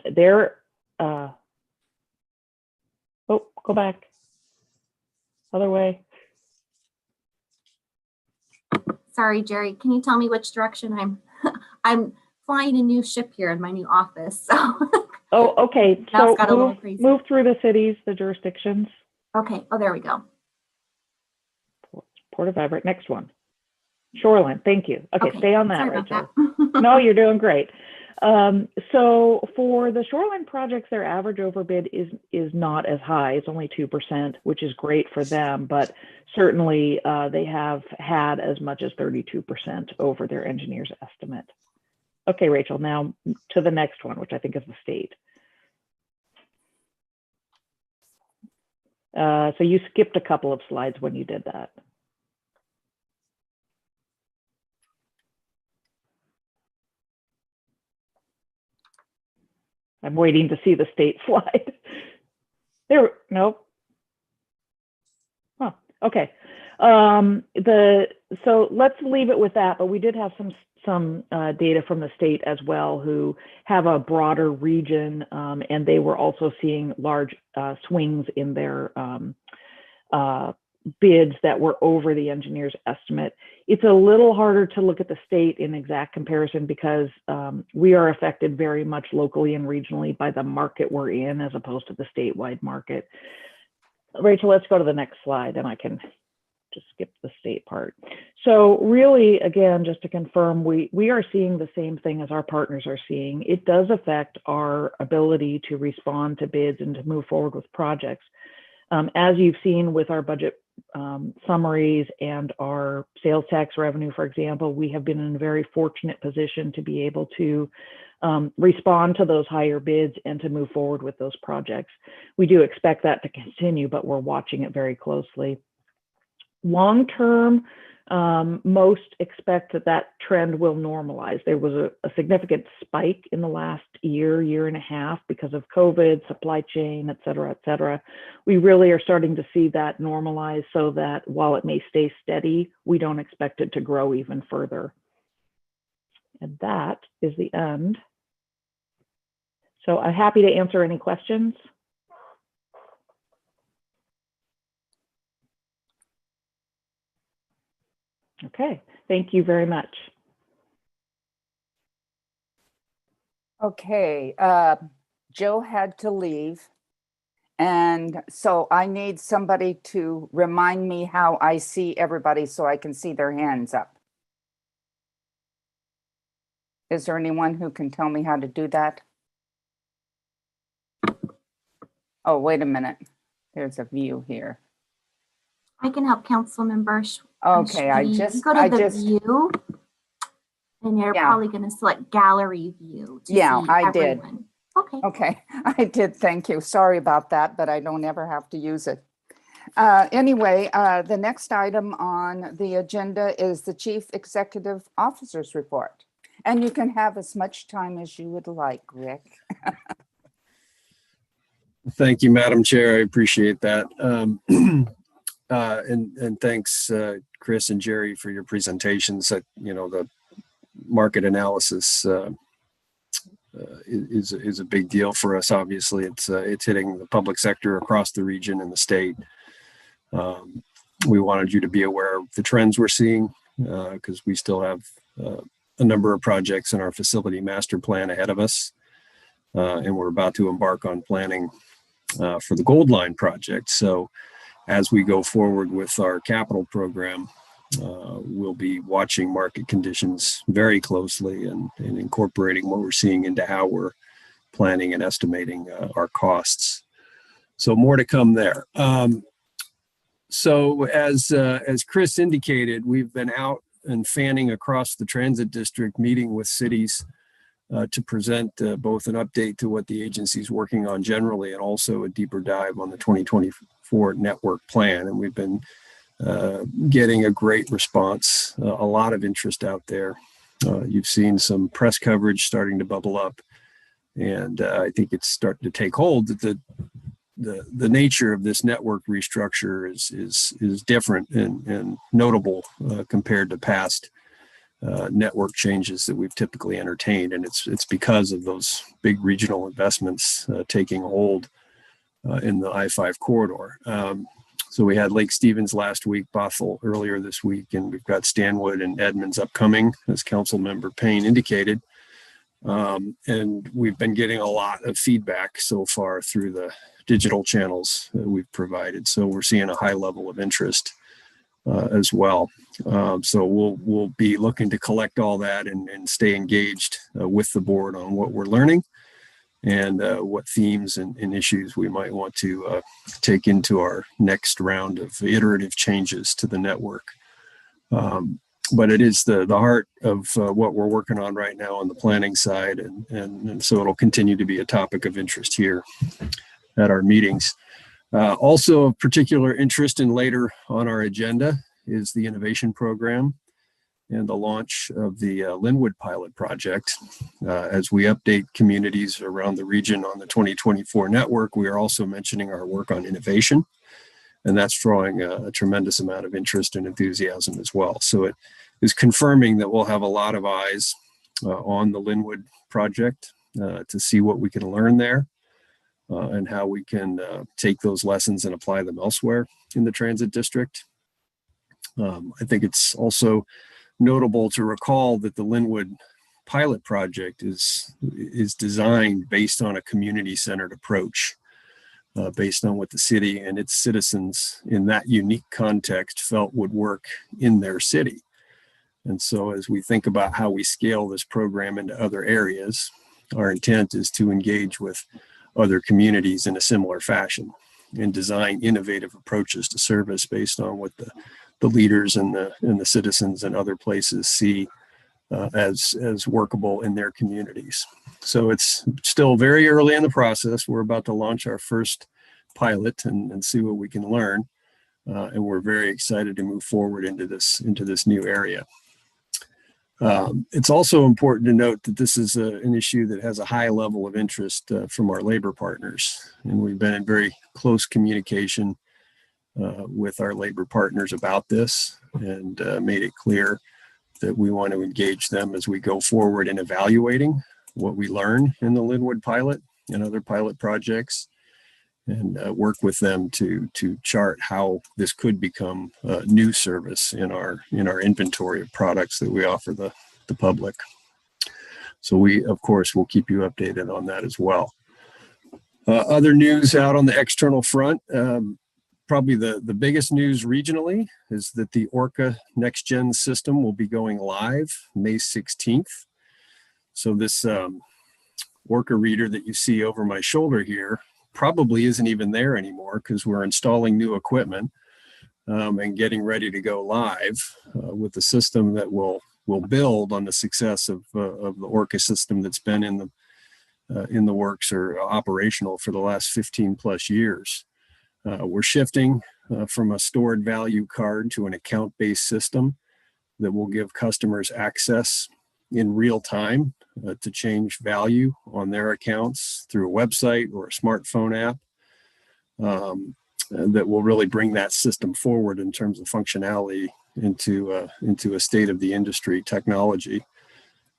go back. Other way. Sorry, Jerry, can you tell me which direction I'm flying a new ship here in my new office. So oh, okay. Now So it's got a little crazy. move through the cities, the jurisdictions. Okay. Oh, there we go. Port of Everett, next one. Shoreline, thank you. Okay, stay on that, Sorry about Rachel. that. No, you're doing great. So for the Shoreline projects, their average overbid is not as high. It's only 2%, which is great for them, but certainly they have had as much as 32% over their engineer's estimate. Okay, Rachel, now to the next one, which I think is the state. So you skipped a couple of slides when you did that. I'm waiting to see the state slide. There, nope. Oh, okay. So let's leave it with that, but we did have some data from the state as well, who have a broader region, and they were also seeing large swings in their bids that were over the engineer's estimate. It's a little harder to look at the state in exact comparison because we are affected very much locally and regionally by the market we're in as opposed to the statewide market. Rachel, let's go to the next slide and I can just skip the state part. So really, again, just to confirm, we are seeing the same thing as our partners are seeing. It does affect our ability to respond to bids and to move forward with projects. As you've seen with our budget summaries and our sales tax revenue, for example, we have been in a very fortunate position to be able to respond to those higher bids and to move forward with those projects. We do expect that to continue, but we're watching it very closely. Long term, most expect that trend will normalize. There was a significant spike in the last year and a half because of COVID, supply chain, et cetera, et cetera. We really are starting to see that normalize so that while it may stay steady, we don't expect it to grow even further. And that is the end. So I'm happy to answer any questions. Okay, thank you very much. Okay, Joe had to leave. And so I need somebody to remind me how I see everybody so I can see their hands up. Is there anyone who can tell me how to do that? Oh, wait a minute. There's a view here. I can help council members. Okay, I just go to the view, and you're probably going to select gallery view. To yeah, see I everyone. did. Okay. Okay, I did. Thank you. Sorry about that, but I don't ever have to use it. Anyway, the next item on the agenda is the Chief Executive Officer's report. And you can have as much time as you would like, Rick. Thank you, Madam Chair. I appreciate that. And thanks, Chris and Jerry, for your presentations. You know, the market analysis is a big deal for us. Obviously, it's hitting the public sector across the region and the state. We wanted you to be aware of the trends we're seeing because we still have a number of projects in our facility master plan ahead of us, and we're about to embark on planning for the Gold Line project. So as we go forward with our capital program, we'll be watching market conditions very closely and incorporating what we're seeing into how we're planning and estimating our costs. So more to come there. So as Chris indicated, we've been out and fanning across the transit district, meeting with cities to present both an update to what the agency is working on generally and also a deeper dive on the 2024 network plan. And we've been getting a great response, a lot of interest out there. You've seen some press coverage starting to bubble up, and I think it's starting to take hold that the nature of this network restructure is different and notable compared to past network changes that we've typically entertained, and it's because of those big regional investments taking hold in the I-5 corridor. So we had Lake Stevens last week, Bothell earlier this week, and we've got Stanwood and Edmonds upcoming, as Councilmember Payne indicated. And we've been getting a lot of feedback so far through the digital channels that we've provided. So we're seeing a high level of interest as well. So we'll be looking to collect all that and stay engaged with the board on what we're learning and what themes and issues we might want to take into our next round of iterative changes to the network. But it is the heart of what we're working on right now on the planning side. And so it'll continue to be a topic of interest here at our meetings. Also of particular interest and later on our agenda is the innovation program and the launch of the Linwood pilot project. As we update communities around the region on the 2024 network, we are also mentioning our work on innovation, and that's drawing a tremendous amount of interest and enthusiasm as well. So it is confirming that we'll have a lot of eyes on the Linwood project to see what we can learn there and how we can take those lessons and apply them elsewhere in the transit district. I think it's also notable to recall that the Linwood pilot project is designed based on a community-centered approach, based on what the city and its citizens in that unique context felt would work in their city. And so as we think about how we scale this program into other areas, our intent is to engage with other communities in a similar fashion and design innovative approaches to service based on what the leaders and the citizens and other places see as workable in their communities. So it's still very early in the process. We're about to launch our first pilot and see what we can learn. And we're very excited to move forward into this new area. It's also important to note that this is an issue that has a high level of interest from our labor partners. And we've been in very close communication with our labor partners about this and made it clear that we want to engage them as we go forward in evaluating what we learn in the Linwood pilot and other pilot projects and work with them to chart how this could become a new service in our inventory of products that we offer the public. So we, of course, will keep you updated on that as well. Other news out on the external front, probably the biggest news regionally is that the Orca Next Gen system will be going live May 16th. So this Orca reader that you see over my shoulder here probably isn't even there anymore because we're installing new equipment and getting ready to go live with the system that will build on the success of the Orca system that's been in the works or operational for the last 15 plus years. We're shifting from a stored value card to an account-based system that will give customers access in real time to change value on their accounts through a website or a smartphone app that will really bring that system forward in terms of functionality into a state of the industry technology.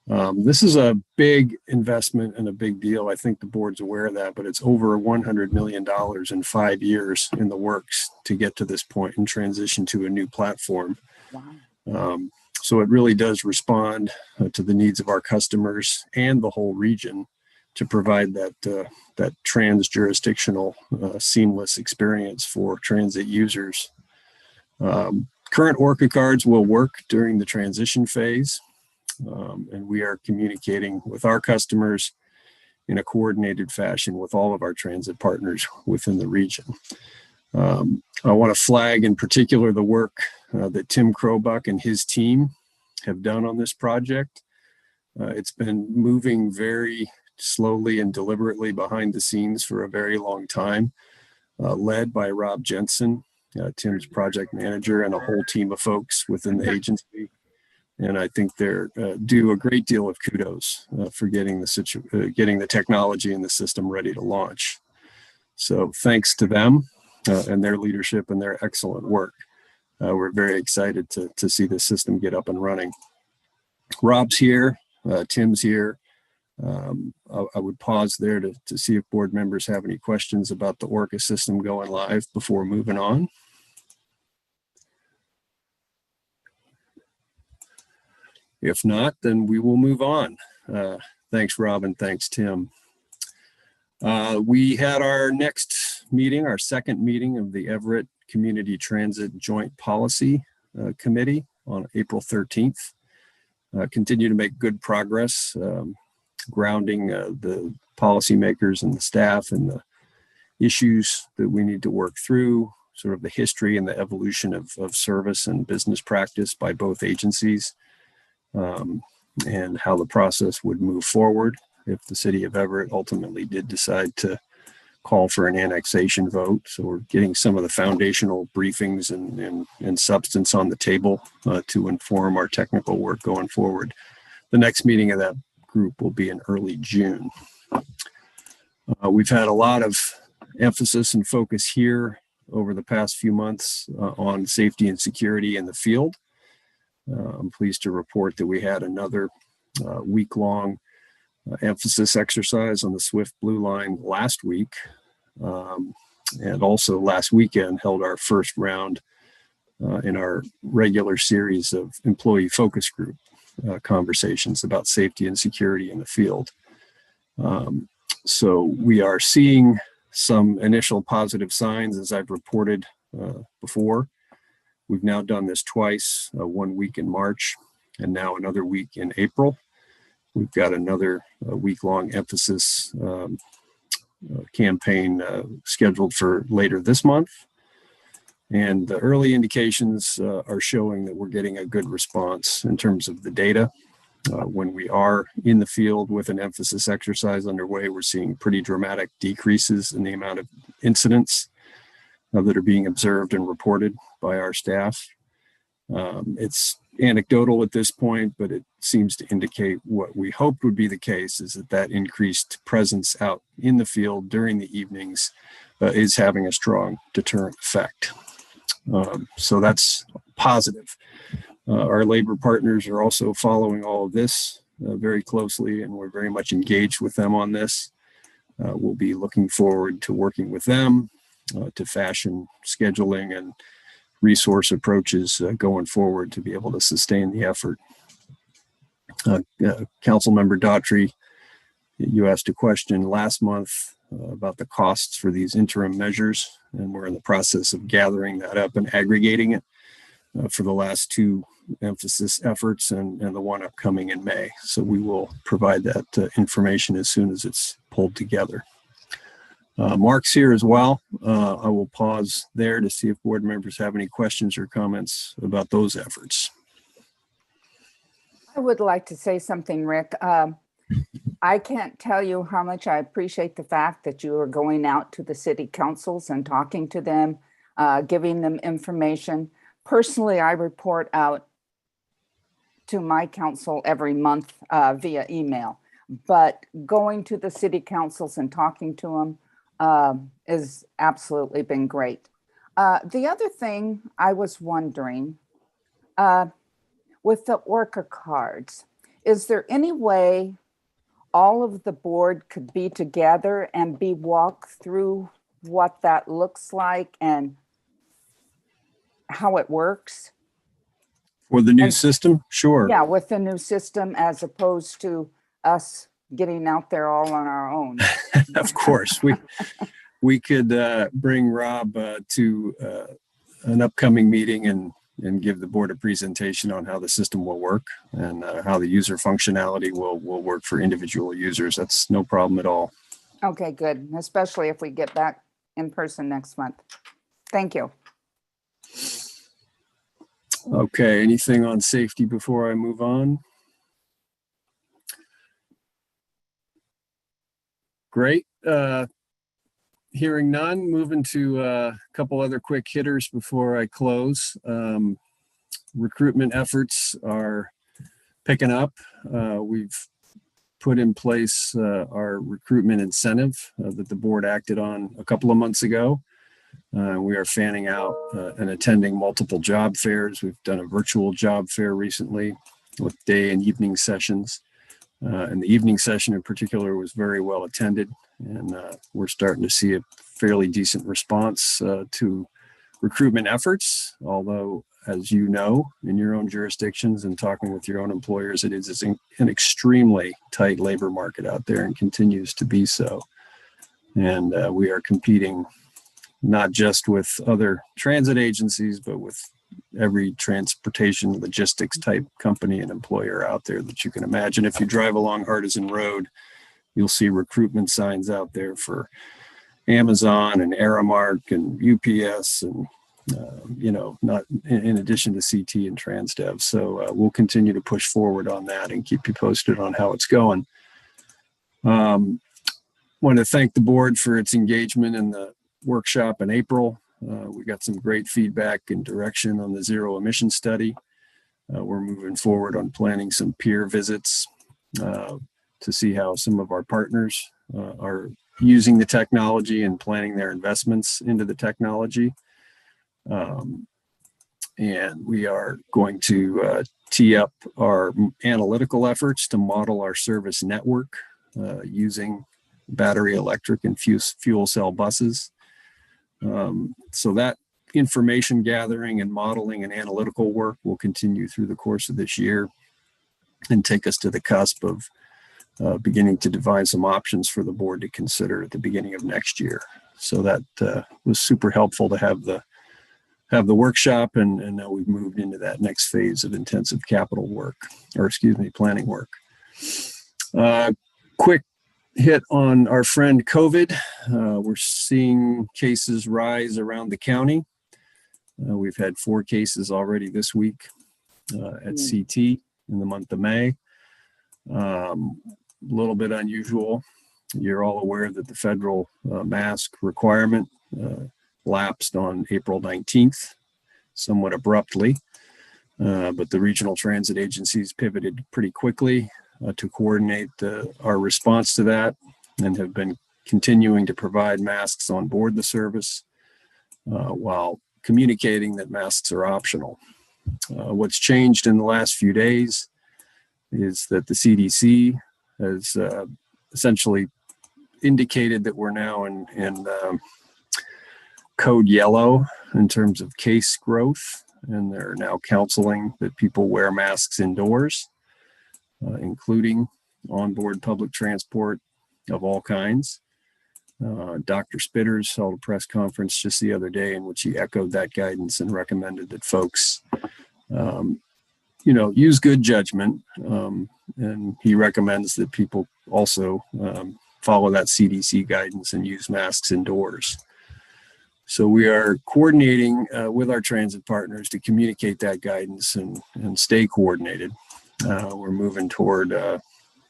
This is a big investment and a big deal. I think the board's aware of that, but it's over $100 million in 5 years in the works to get to this point and transition to a new platform. Wow. So it really does respond to the needs of our customers and the whole region to provide that trans-jurisdictional seamless experience for transit users. Current Orca cards will work during the transition phase, and we are communicating with our customers in a coordinated fashion with all of our transit partners within the region. I want to flag in particular the work that Tim Krobuck and his team have done on this project. It's been moving very slowly and deliberately behind the scenes for a very long time, led by Rob Jensen, Tim's project manager, and a whole team of folks within the agency. And I think they're due a great deal of kudos for getting the technology and the system ready to launch. So thanks to them and their leadership and their excellent work. We're very excited to see the system get up and running. Rob's here, Tim's here. I would pause there to see if board members have any questions about the Orca system going live before moving on. If not, then we will move on. Thanks, Rob, and thanks, Tim. We had our next meeting, our second meeting of the Everett Community Transit Joint Policy Committee on April 13th. Continue to make good progress, grounding the policymakers and the staff and the issues that we need to work through, sort of the history and the evolution of service and business practice by both agencies, and how the process would move forward if the city of Everett ultimately did decide to call for an annexation vote. So we're getting some of the foundational briefings and substance on the table to inform our technical work going forward. The next meeting of that group will be in early June. We've had a lot of emphasis and focus here over the past few months on safety and security in the field. I'm pleased to report that we had another week-long emphasis exercise on the Swift Blue Line last week, and also last weekend held our first round in our regular series of employee focus group conversations about safety and security in the field. So we are seeing some initial positive signs, as I've reported before. We've now done this twice, 1 week in March and now another week in April. We've got another week-long emphasis campaign scheduled for later this month. And the early indications are showing that we're getting a good response in terms of the data. When we are in the field with an emphasis exercise underway, we're seeing pretty dramatic decreases in the amount of incidents that are being observed and reported by our staff. It's anecdotal at this point, but it seems to indicate what we hoped would be the case, is that increased presence out in the field during the evenings is having a strong deterrent effect. So that's positive. Our labor partners are also following all of this very closely, and we're very much engaged with them on this. We'll be looking forward to working with them to fashion scheduling and resource approaches going forward to be able to sustain the effort. Councilmember Daughtry, you asked a question last month about the costs for these interim measures, and we're in the process of gathering that up and aggregating it for the last two emphasis efforts and the one upcoming in May. So we will provide that information as soon as it's pulled together. Mark's here as well. I will pause there to see if board members have any questions or comments about those efforts. I would like to say something, Rick. I can't tell you how much I appreciate the fact that you are going out to the city councils and talking to them, giving them information. Personally, I report out to my council every month via email, but going to the city councils and talking to them has absolutely been great. The other thing I was wondering, with the Orca cards, is there any way all of the board could be together and be walked through what that looks like and how it works? For the new system? Sure. Yeah, with the new system, as opposed to us getting out there all on our own. Of course, we could bring Rob to an upcoming meeting and give the board a presentation on how the system will work and how the user functionality will work for individual users. That's no problem at all. Okay, good, especially if we get back in person next month. Thank you. Okay, anything on safety before I move on? Great. Hearing none, moving to a couple other quick hitters before I close. Recruitment efforts are picking up. We've put in place our recruitment incentive that the board acted on a couple of months ago. We are fanning out and attending multiple job fairs. We've done a virtual job fair recently with day and evening sessions. And the evening session in particular was very well attended. And we're starting to see a fairly decent response to recruitment efforts. Although, as you know, in your own jurisdictions and talking with your own employers, it is an extremely tight labor market out there and continues to be so. And we are competing not just with other transit agencies, but with every transportation logistics type company and employer out there that you can imagine. If you drive along Artisan Road, you'll see recruitment signs out there for Amazon and Aramark and UPS and, not in addition to CT and TransDev. So we'll continue to push forward on that and keep you posted on how it's going. Want to thank the board for its engagement in the workshop in April. We got some great feedback and direction on the zero emission study. We're moving forward on planning some peer visits to see how some of our partners are using the technology and planning their investments into the technology. And we are going to tee up our analytical efforts to model our service network using battery electric and fuel cell buses. So that information gathering and modeling and analytical work will continue through the course of this year and take us to the cusp of beginning to devise some options for the board to consider at the beginning of next year. So that was super helpful to have the workshop, and now we've moved into that next phase of intensive capital work, planning work. Quick hit on our friend COVID. We're seeing cases rise around the county. We've had 4 cases already this week at CT in the month of May. A little bit unusual. You're all aware that the federal mask requirement lapsed on April 19th, somewhat abruptly, but the regional transit agencies pivoted pretty quickly to coordinate our response to that, and have been continuing to provide masks on board the service while communicating that masks are optional. What's changed in the last few days is that the CDC has essentially indicated that we're now in code yellow in terms of case growth, and they're now counseling that people wear masks indoors, including onboard public transport of all kinds. Dr. Spitters held a press conference just the other day in which he echoed that guidance and recommended that folks, use good judgment. And he recommends that people also follow that CDC guidance and use masks indoors. So we are coordinating with our transit partners to communicate that guidance and stay coordinated. We're moving toward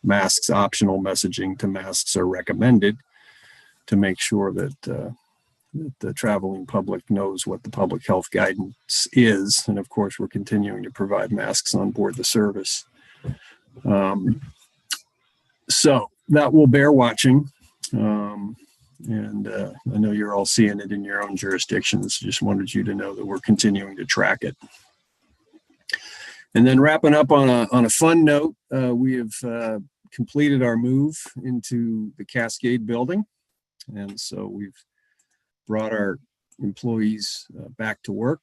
masks optional messaging to masks are recommended to make sure that the traveling public knows what the public health guidance is. And of course, we're continuing to provide masks on board the service. So that will bear watching. And I know you're all seeing it in your own jurisdictions. Just wanted you to know that we're continuing to track it. And then wrapping up on a fun note, we have completed our move into the Cascade building. And so we've brought our employees back to work,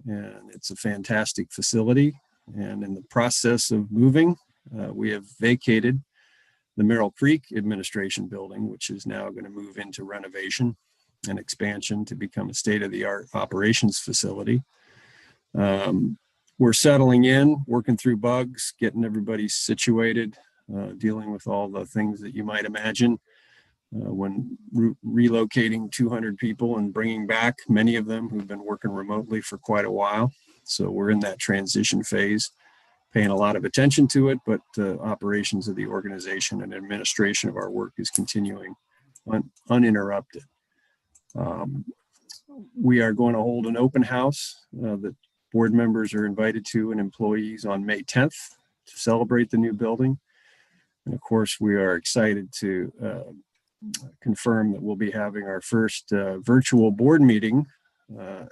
and it's a fantastic facility. And in the process of moving, we have vacated the Merrell Creek Administration Building, which is now going to move into renovation and expansion to become a state-of-the-art operations facility. We're settling in, working through bugs, getting everybody situated, dealing with all the things that you might imagine when relocating 200 people and bringing back many of them who've been working remotely for quite a while. So we're in that transition phase, paying a lot of attention to it, but the operations of the organization and administration of our work is continuing uninterrupted. We are going to hold an open house that board members are invited to and employees on May 10th to celebrate the new building. And of course, we are excited to confirm that we'll be having our first virtual board meeting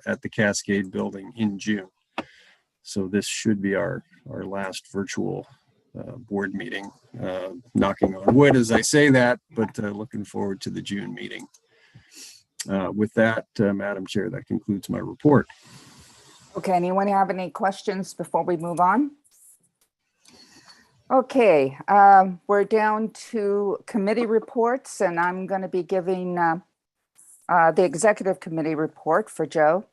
at the Cascade building in June. So this should be our last virtual board meeting. Knocking on wood as I say that, but looking forward to the June meeting. With that, Madam Chair, that concludes my report. Okay, anyone have any questions before we move on? Okay, we're down to committee reports, and I'm going to be giving the executive committee report for Joe.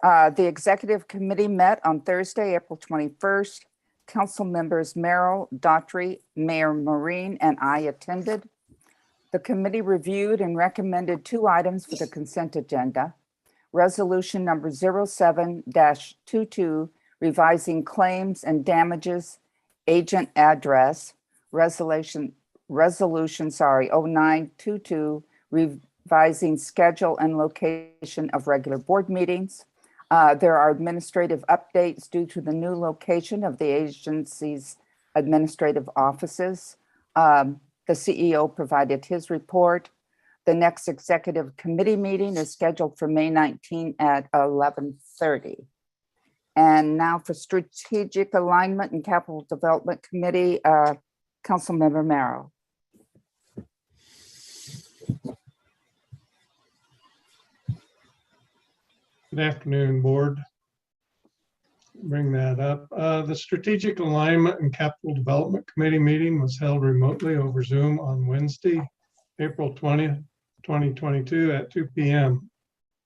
The executive committee met on Thursday, April 21st. Council members Merrell, Daughtry, Mayor Marine, and I attended. The committee reviewed and recommended 2 items for the consent agenda. Resolution number 07-22, revising claims and damages agent address. Resolution 09-22, revising schedule and location of regular board meetings. There are administrative updates due to the new location of the agency's administrative offices. The CEO provided his report. The next executive committee meeting is scheduled for May 19 at 11:30. And now for Strategic Alignment and Capital Development Committee, Councilmember Merrell. Good afternoon, board. Bring that up. The Strategic Alignment and Capital Development Committee meeting was held remotely over Zoom on Wednesday, April 20th, 2022 at 2 p.m.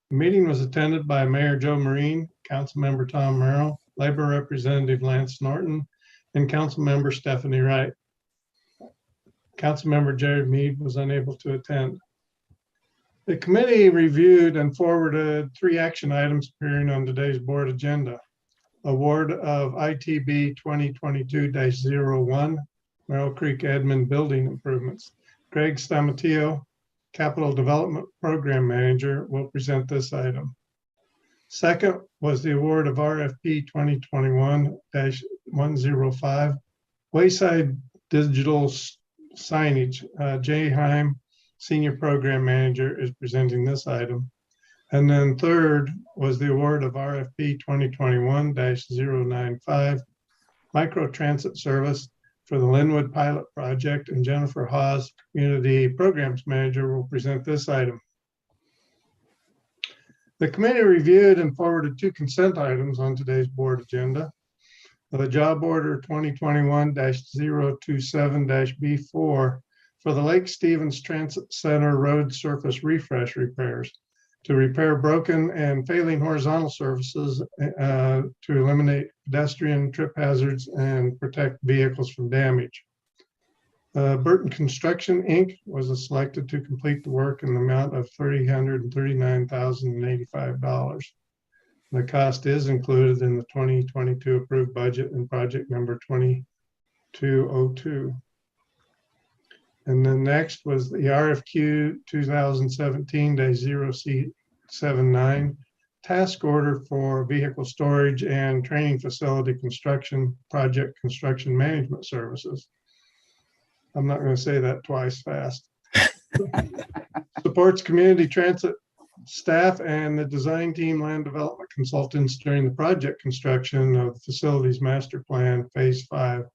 The meeting was attended by Mayor Joe Marine, Councilmember Tom Merrell, Labor Representative Lance Norton, and Councilmember Stephanie Wright. Councilmember Jerry Mead was unable to attend. The committee reviewed and forwarded 3 action items appearing on today's board agenda. Award of ITB 2022-01, Merrell Creek Admin Building Improvements. Greg Stamatio, Capital Development Program Manager, will present this item. Second was the award of RFP 2021-105, Wayside Digital Signage. Jay Heim, Senior Program Manager, is presenting this item. And then third was the award of RFP 2021-095, Microtransit Service for the Linwood Pilot Project, and Jennifer Hawes, Community Programs Manager, will present this item. The committee reviewed and forwarded 2 consent items on today's board agenda. The job order 2021-027-B4 for the Lake Stevens Transit Center road surface refresh repairs to repair broken and failing horizontal surfaces to eliminate pedestrian trip hazards and protect vehicles from damage. Burton Construction, Inc. was selected to complete the work in the amount of $339,085. The cost is included in the 2022 approved budget and project number 2202. And then next was the RFQ 2017-0C79 task order for vehicle storage and training facility construction project construction management services. I'm not going to say that twice fast. Supports community transit staff and the design team land development consultants during the project construction of the facilities master plan phase 5.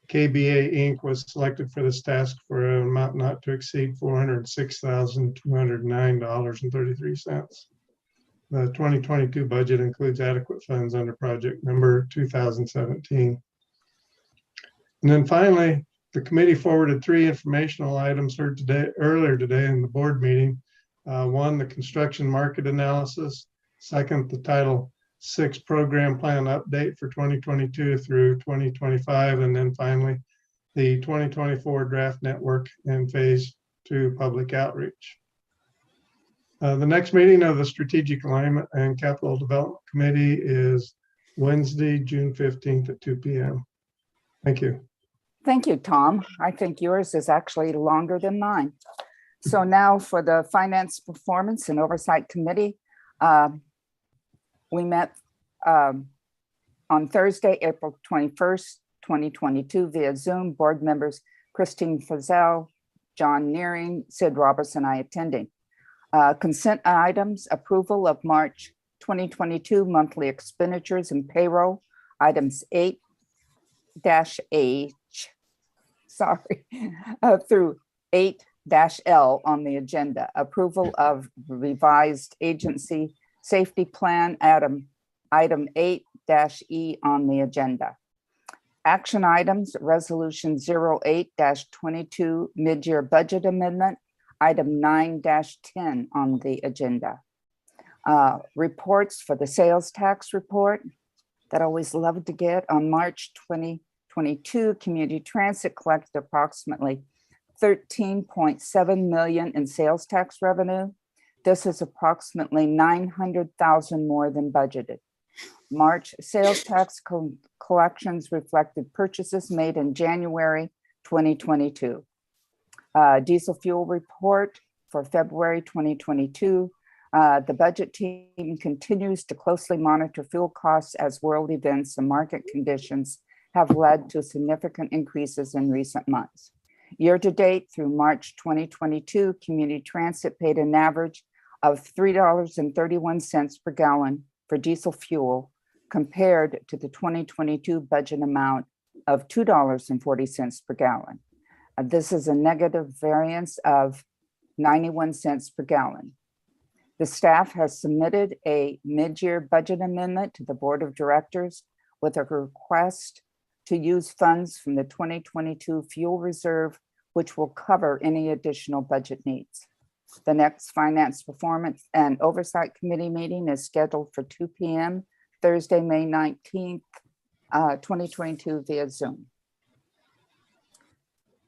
KBA Inc. was selected for this task for an amount not to exceed $406,209.33. The 2022 budget includes adequate funds under project number 2017. And then finally, The committee forwarded 3 informational items heard earlier today in the board meeting. One, the construction market analysis. Second, the Title VI program plan update for 2022 through 2025. And then finally, the 2024 draft network and phase 2 public outreach. The next meeting of the Strategic Alignment and Capital Development Committee is Wednesday, June 15th at 2 p.m. Thank you. Thank you, Tom. I think yours is actually longer than mine. So now for the Finance, Performance and Oversight Committee, we met on Thursday, April 21st, 2022 via Zoom. Board members Christine Fazell, John Nearing, Sid Roberts, and I attending. Consent items, approval of March 2022 monthly expenditures and payroll, items 8-H, through 8-L on the agenda. Approval of revised agency safety plan, item 8-E on the agenda. Action items, resolution 08-22 mid-year budget amendment, item 9-10 on the agenda. Reports for the sales tax report that I always love to get. On March 2022, community transit collected approximately $13.7 million in sales tax revenue. This is approximately $900,000 more than budgeted. March sales tax collections reflected purchases made in January 2022. Diesel fuel report for February 2022. The budget team continues to closely monitor fuel costs as world events and market conditions have led to significant increases in recent months. Year to date through March 2022, community transit paid an average of $3.31 per gallon for diesel fuel compared to the 2022 budget amount of $2.40 per gallon. This is a negative variance of 91 cents per gallon. The staff has submitted a mid-year budget amendment to the Board of Directors with a request to use funds from the 2022 fuel reserve, which will cover any additional budget needs. The next Finance, Performance and Oversight Committee meeting is scheduled for 2 p.m. Thursday, May 19th, 2022 via Zoom.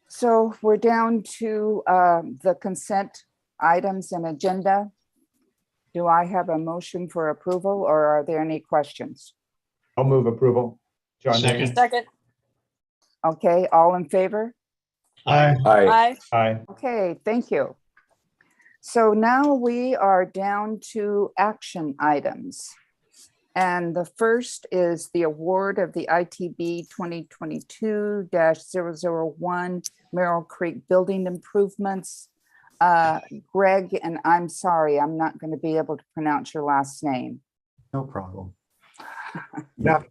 So we're down to the consent items and agenda. Do I have a motion for approval or are there any questions? I'll move approval. John. Second. Okay, all in favor? Aye. Aye. Aye. Okay, thank you. So now we are down to action items. And the first is the award of the ITB 2022-001 Merrell Creek Building Improvements. Greg, and I'm sorry, I'm not going to be able to pronounce your last name. No problem. Yeah.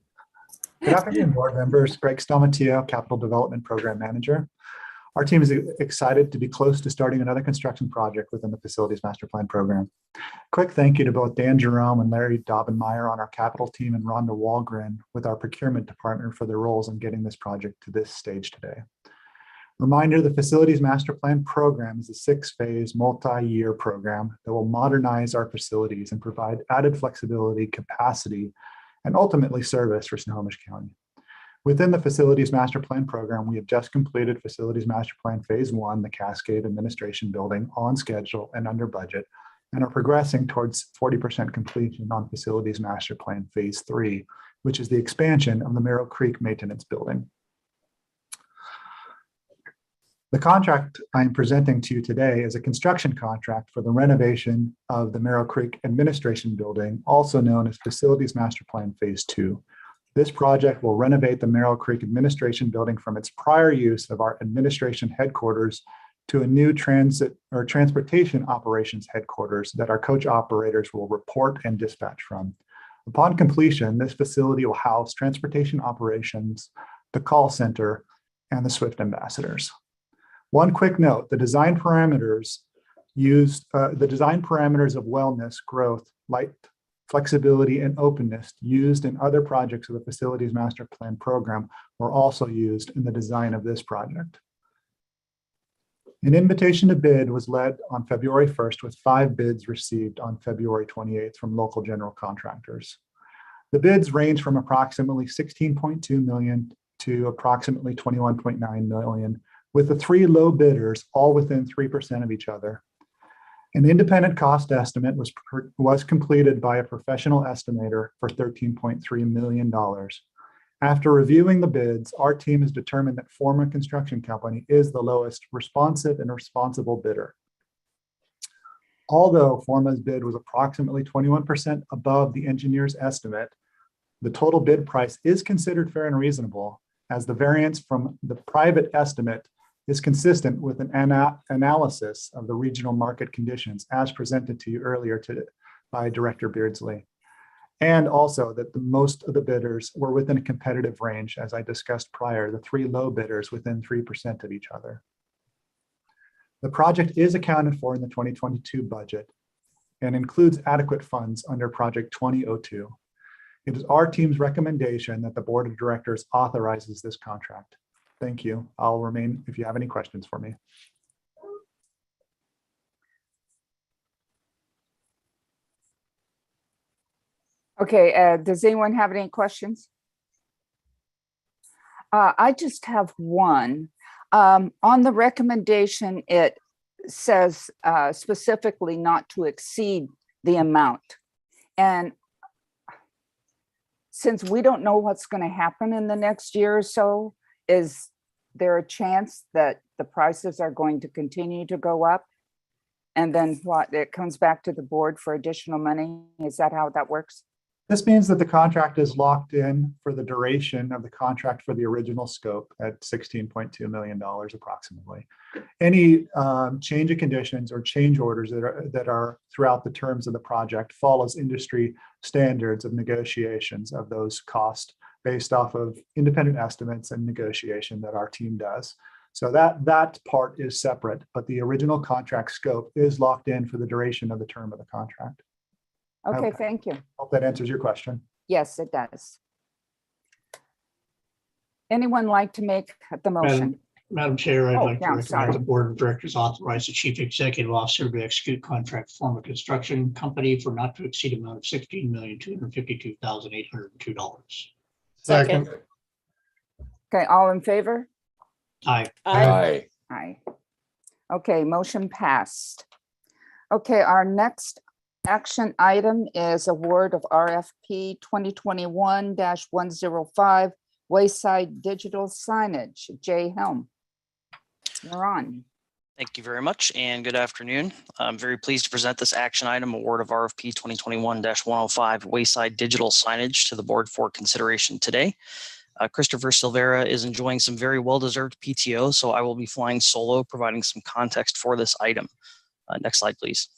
Good afternoon, board members. Greg Stomatio, Capital Development Program Manager. Our team is excited to be close to starting another construction project within the Facilities Master Plan program. Quick thank you to both Dan Jerome and Larry Daubenmeyer on our capital team and Rhonda Walgren with our procurement department for their roles in getting this project to this stage today. Reminder, the Facilities Master Plan program is a 6-phase multi-year program that will modernize our facilities and provide added flexibility, capacity, and ultimately service for Snohomish County. Within the Facilities Master Plan program, we have just completed Facilities Master Plan Phase 1, the Cascade Administration Building, on schedule and under budget, and are progressing towards 40% completion on Facilities Master Plan Phase 3, which is the expansion of the Merrell Creek Maintenance Building. The contract I'm presenting to you today is a construction contract for the renovation of the Merrell Creek Administration Building, also known as Facilities Master Plan Phase 2. This project will renovate the Merrell Creek Administration Building from its prior use of our administration headquarters to a new transportation operations headquarters that our coach operators will report and dispatch from. Upon completion, this facility will house transportation operations, the call center, and the SWIFT ambassadors. One quick note, the design parameters of wellness, growth, light, flexibility, and openness used in other projects of the Facilities Master Plan program were also used in the design of this project. An invitation to bid was led on February 1st with 5 bids received on February 28th from local general contractors. The bids range from approximately 16.2 million to approximately 21.9 million, with the 3 low bidders all within 3% of each other. An independent cost estimate was completed by a professional estimator for $13.3 million. After reviewing the bids, our team has determined that Forma Construction Company is the lowest responsive and responsible bidder. Although Forma's bid was approximately 21% above the engineer's estimate, the total bid price is considered fair and reasonable, as the variance from the private estimate is consistent with an analysis of the regional market conditions as presented to you earlier by Director Beardsley. And also that most of the bidders were within a competitive range, as I discussed prior, the 3 low bidders within 3% of each other. The project is accounted for in the 2022 budget and includes adequate funds under Project 2002. It is our team's recommendation that the Board of Directors authorizes this contract. Thank you. I'll remain if you have any questions for me. Okay, does anyone have any questions? I just have one. On the recommendation, it says specifically not to exceed the amount. And since we don't know what's going to happen in the next year or so, is there a chance that the prices are going to continue to go up? And then what, it comes back to the board for additional money? Is that how that works? This means that the contract is locked in for the duration of the contract for the original scope at $16.2 million approximately. Any change of conditions or change orders that are throughout the terms of the project follows industry standards of negotiations of those costs based off of independent estimates and negotiation that our team does. So that part is separate, but the original contract scope is locked in for the duration of the term of the contract. Okay, thank you. Hope that answers your question. Yes, it does. Anyone like to make the motion? Madam Chair, I'd like to recommend sorry. the Board of Directors authorize the Chief Executive Officer to execute contract Forma Construction Company for not to exceed amount of $16,252,802. Second. Okay, all in favor? Aye. Aye. Aye. Okay, motion passed. Okay, our next action item is award of RFP 2021-105 Wayside Digital Signage. Jay Helm, you're on. Thank you very much and good afternoon. I'm very pleased to present this action item, award of RFP 2021-105 Wayside Digital Signage to the board for consideration today. Christopher Silvera is enjoying some very well-deserved PTO, so I will be flying solo, providing some context for this item. Next slide, please.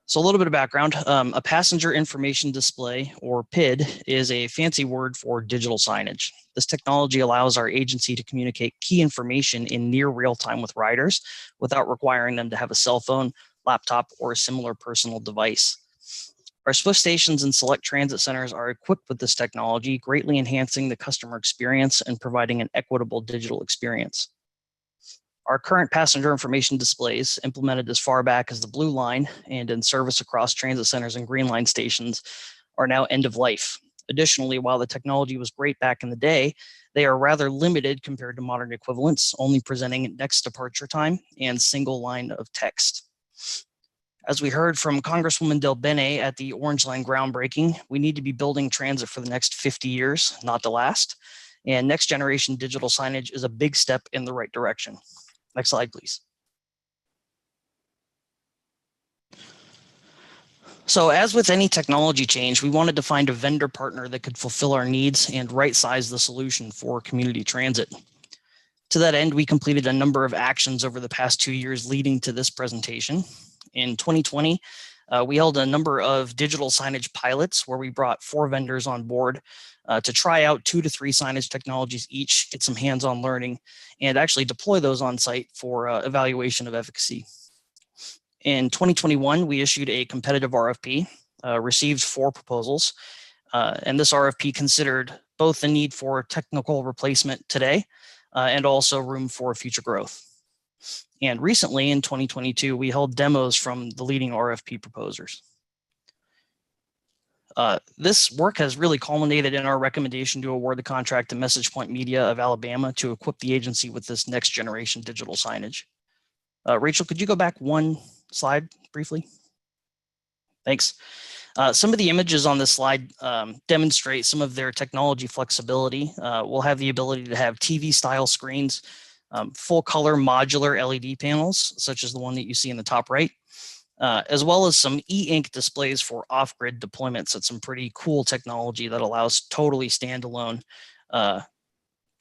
So a little bit of background, a passenger information display, or PID, is a fancy word for digital signage. This technology allows our agency to communicate key information in near real time with riders without requiring them to have a cell phone, laptop, or a similar personal device. Our Swift stations and select transit centers are equipped with this technology, greatly enhancing the customer experience and providing an equitable digital experience. Our current passenger information displays, implemented as far back as the Blue Line and in service across transit centers and Green Line stations, are now end of life. Additionally, while the technology was great back in the day, they are rather limited compared to modern equivalents, only presenting next departure time and single line of text. As we heard from Congresswoman Del Bene at the Orange Line groundbreaking, we need to be building transit for the next 50 years, not the last. And next generation digital signage is a big step in the right direction. Next slide, please. So as with any technology change, we wanted to find a vendor partner that could fulfill our needs and right-size the solution for community transit. To that end, we completed a number of actions over the past 2 years leading to this presentation. In 2020, we held a number of digital signage pilots where we brought 4 vendors on board to try out 2 to 3 signage technologies each, get some hands-on learning, and actually deploy those on site for evaluation of efficacy. In 2021, we issued a competitive RFP, received 4 proposals, and this RFP considered both the need for technical replacement today, and also room for future growth. And recently in 2022, we held demos from the leading RFP proposers. This work has really culminated in our recommendation to award the contract to Message Point Media of Alabama to equip the agency with this next generation digital signage. Rachel, could you go back one slide briefly? Thanks. Some of the images on this slide demonstrate some of their technology flexibility. We'll have the ability to have TV style screens, full color modular LED panels, such as the one that you see in the top right, as well as some e-ink displays for off-grid deployments. That's some pretty cool technology that allows totally standalone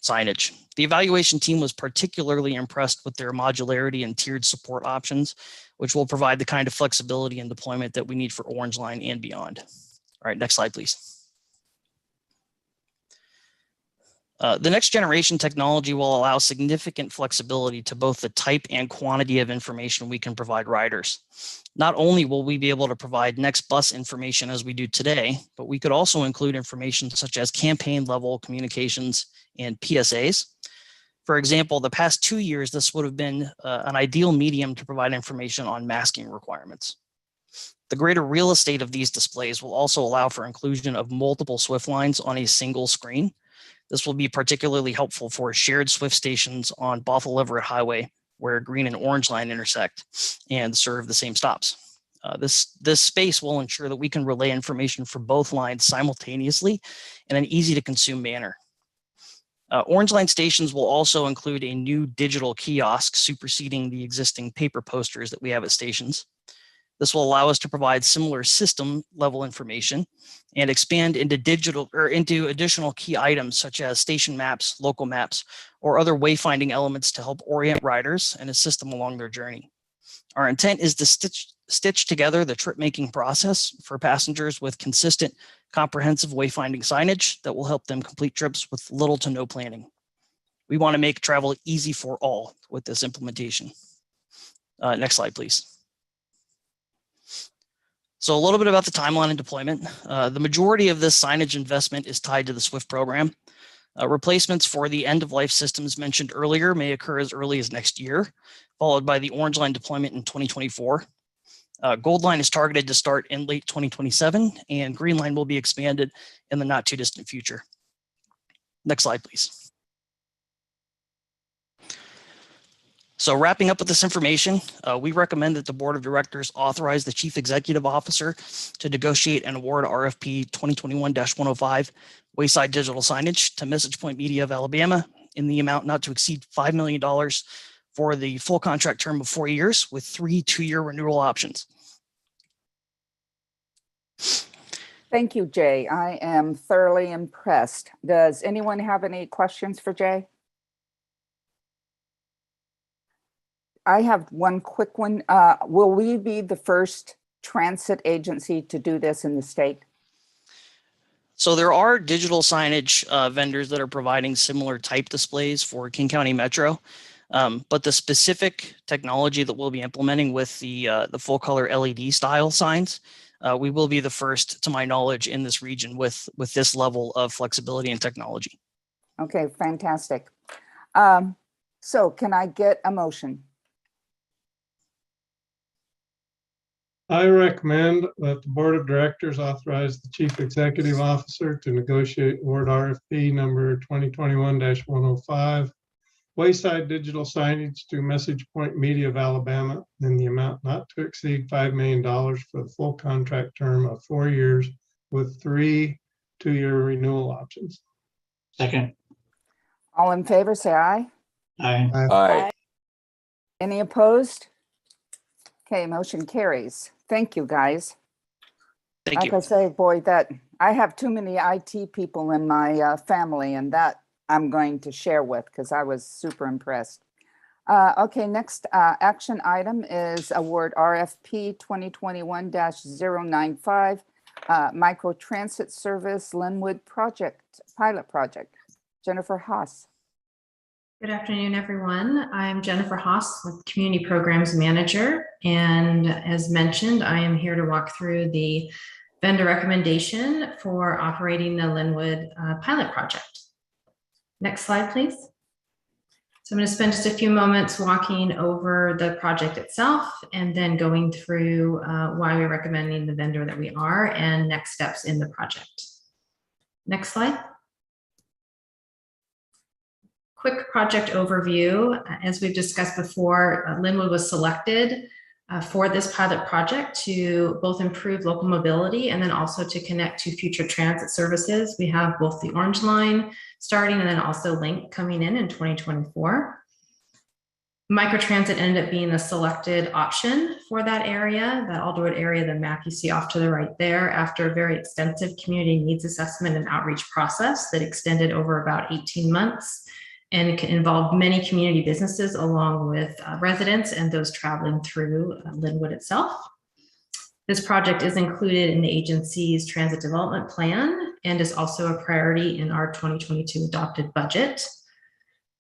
signage. The evaluation team was particularly impressed with their modularity and tiered support options, which will provide the kind of flexibility and deployment that we need for Orange Line and beyond. All right, next slide, please. The next generation technology will allow significant flexibility to both the type and quantity of information we can provide riders. Not only will we be able to provide next bus information as we do today, but we could also include information such as campaign level communications and PSAs. For example, the past 2 years, this would have been an ideal medium to provide information on masking requirements. The greater real estate of these displays will also allow for inclusion of multiple SWIFT lines on a single screen. This will be particularly helpful for shared SWIFT stations on Bothell Everett Highway, where Green and Orange Line intersect and serve the same stops. This space will ensure that we can relay information for both lines simultaneously in an easy to consume manner. Orange Line stations will also include a new digital kiosk superseding the existing paper posters that we have at stations. This will allow us to provide similar system level information and expand into into additional key items such as station maps, local maps, or other wayfinding elements to help orient riders and assist them along their journey. Our intent is to stitch together the trip making process for passengers with consistent, comprehensive wayfinding signage that will help them complete trips with little to no planning. We want to make travel easy for all with this implementation. Next slide, please. So a little bit about the timeline and deployment. The majority of this signage investment is tied to the SWIFT program. Replacements for the end-of-life systems mentioned earlier may occur as early as next year, followed by the Orange Line deployment in 2024. Gold Line is targeted to start in late 2027, and Green Line will be expanded in the not too distant future. Next slide, please. So wrapping up with this information, we recommend that the Board of Directors authorize the Chief Executive Officer to negotiate and award RFP 2021-105 Wayside Digital Signage to Message Point Media of Alabama in the amount not to exceed $5 million for the full contract term of 4 years with 3 2-year renewal options. Thank you, Jay. I am thoroughly impressed. Does anyone have any questions for Jay? I have one quick one. Will we be the first transit agency to do this in the state? So there are digital signage vendors that are providing similar type displays for King County Metro, but the specific technology that we'll be implementing with the full color LED style signs, we will be the first, to my knowledge, in this region with this level of flexibility and technology. Okay, fantastic. So can I get a motion? I recommend that the Board of Directors authorize the Chief Executive Officer to negotiate award RFP number 2021-105, Wayside Digital Signage to Message Point Media of Alabama in the amount not to exceed $5 million for the full contract term of 4 years with 3 2-year renewal options. Second. All in favor, say aye. Aye. Aye. Any opposed? Okay, motion carries. Thank you, guys. Thank you. Like I say, boy, that I have too many IT people in my family, and that I'm going to share with because I was super impressed. Okay, next action item is award RFP 2021-095 Micro Transit Service Linwood Project Pilot Project. Jennifer Haas. Good afternoon, everyone. I'm Jennifer Haas with Community Programs Manager. And as mentioned, I am here to walk through the vendor recommendation for operating the Linwood pilot project. Next slide, please. So I'm going to spend just a few moments walking over the project itself and then going through why we're recommending the vendor that we are and next steps in the project. Next slide. Quick project overview. As we've discussed before, Linwood was selected for this pilot project to both improve local mobility and then also to connect to future transit services. We have both the Orange Line starting and then also Link coming in 2024. Microtransit ended up being the selected option for that area, that Alderwood area, the map you see off to the right there, after a very extensive community needs assessment and outreach process that extended over about 18 months. And it involved many community businesses along with residents and those traveling through Linwood itself. This project is included in the agency's transit development plan and is also a priority in our 2022 adopted budget.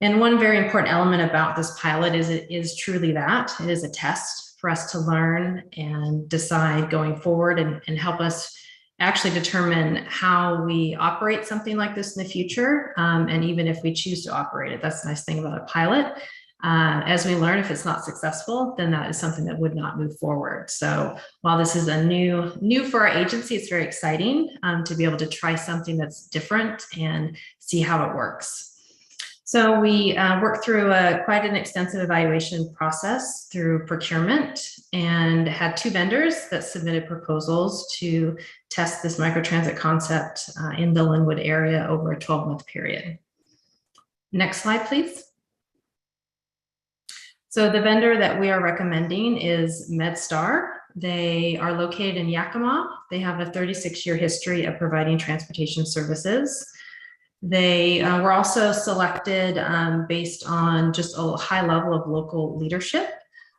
And one very important element about this pilot is it is truly that. It is a test for us to learn and decide going forward and help us actually determine how we operate something like this in the future. And even if we choose to operate it, that's the nice thing about a pilot. As we learn, if it's not successful, then that is something that would not move forward. So while this is a new for our agency, it's very exciting to be able to try something that's different and see how it works. So we worked through quite an extensive evaluation process through procurement and had 2 vendors that submitted proposals to test this microtransit concept in the Linwood area over a 12-month period. Next slide, please. So the vendor that we are recommending is MedStar. They are located in Yakima. They have a 36-year history of providing transportation services. They were also selected based on just a high level of local leadership.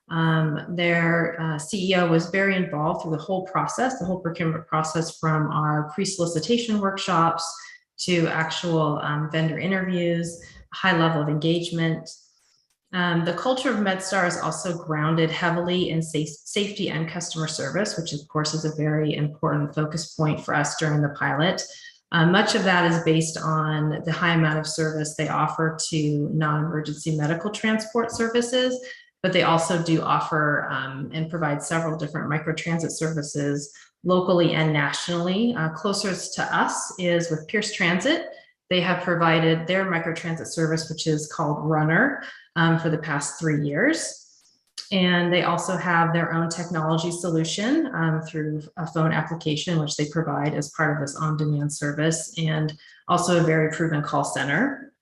Their CEO was very involved through the whole process, the whole procurement process, from our pre-solicitation workshops to actual vendor interviews, high level of engagement. The culture of MedStar is also grounded heavily in safety and customer service, which of course is a very important focus point for us during the pilot. Much of that is based on the high amount of service they offer to non-emergency medical transport services, but they also do offer and provide several different microtransit services locally and nationally. Closest to us is with Pierce Transit. They have provided their microtransit service, which is called Runner, for the past 3 years. And they also have their own technology solution through a phone application, which they provide as part of this on-demand service, and also a very proven call center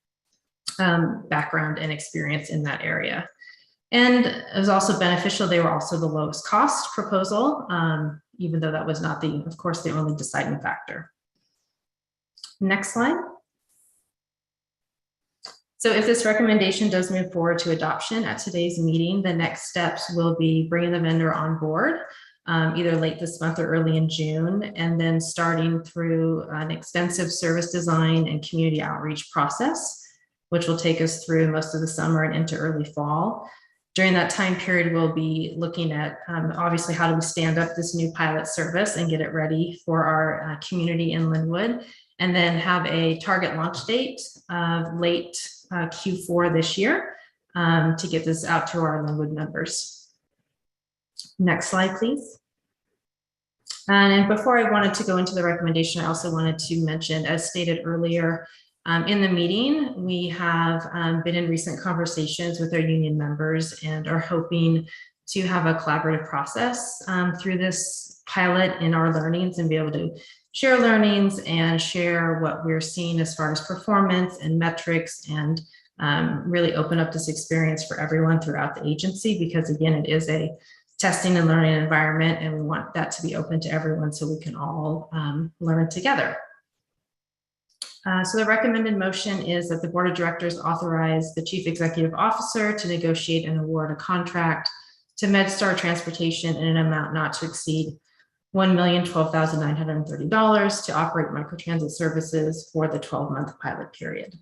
background and experience in that area. And it was also beneficial. They were also the lowest cost proposal, even though that was not of course, the only deciding factor. Next slide. So if this recommendation does move forward to adoption at today's meeting, the next steps will be bringing the vendor on board, either late this month or early in June, and then starting through an extensive service design and community outreach process, which will take us through most of the summer and into early fall. During that time period, we'll be looking at obviously how do we stand up this new pilot service and get it ready for our community in Linwood, and then have a target launch date of late Q4 this year to get this out to our Linwood members. Next slide, please. And before I wanted to go into the recommendation, I also wanted to mention, as stated earlier in the meeting, we have been in recent conversations with our union members and are hoping to have a collaborative process through this pilot in our learnings and be able to share learnings and share what we're seeing as far as performance and metrics, and really open up this experience for everyone throughout the agency, because again, it is a testing and learning environment, and we want that to be open to everyone so we can all learn together. So the recommended motion is that the Board of Directors authorize the Chief Executive Officer to negotiate and award a contract to MedStar Transportation in an amount not to exceed $1,012,930 to operate microtransit services for the 12-month pilot period.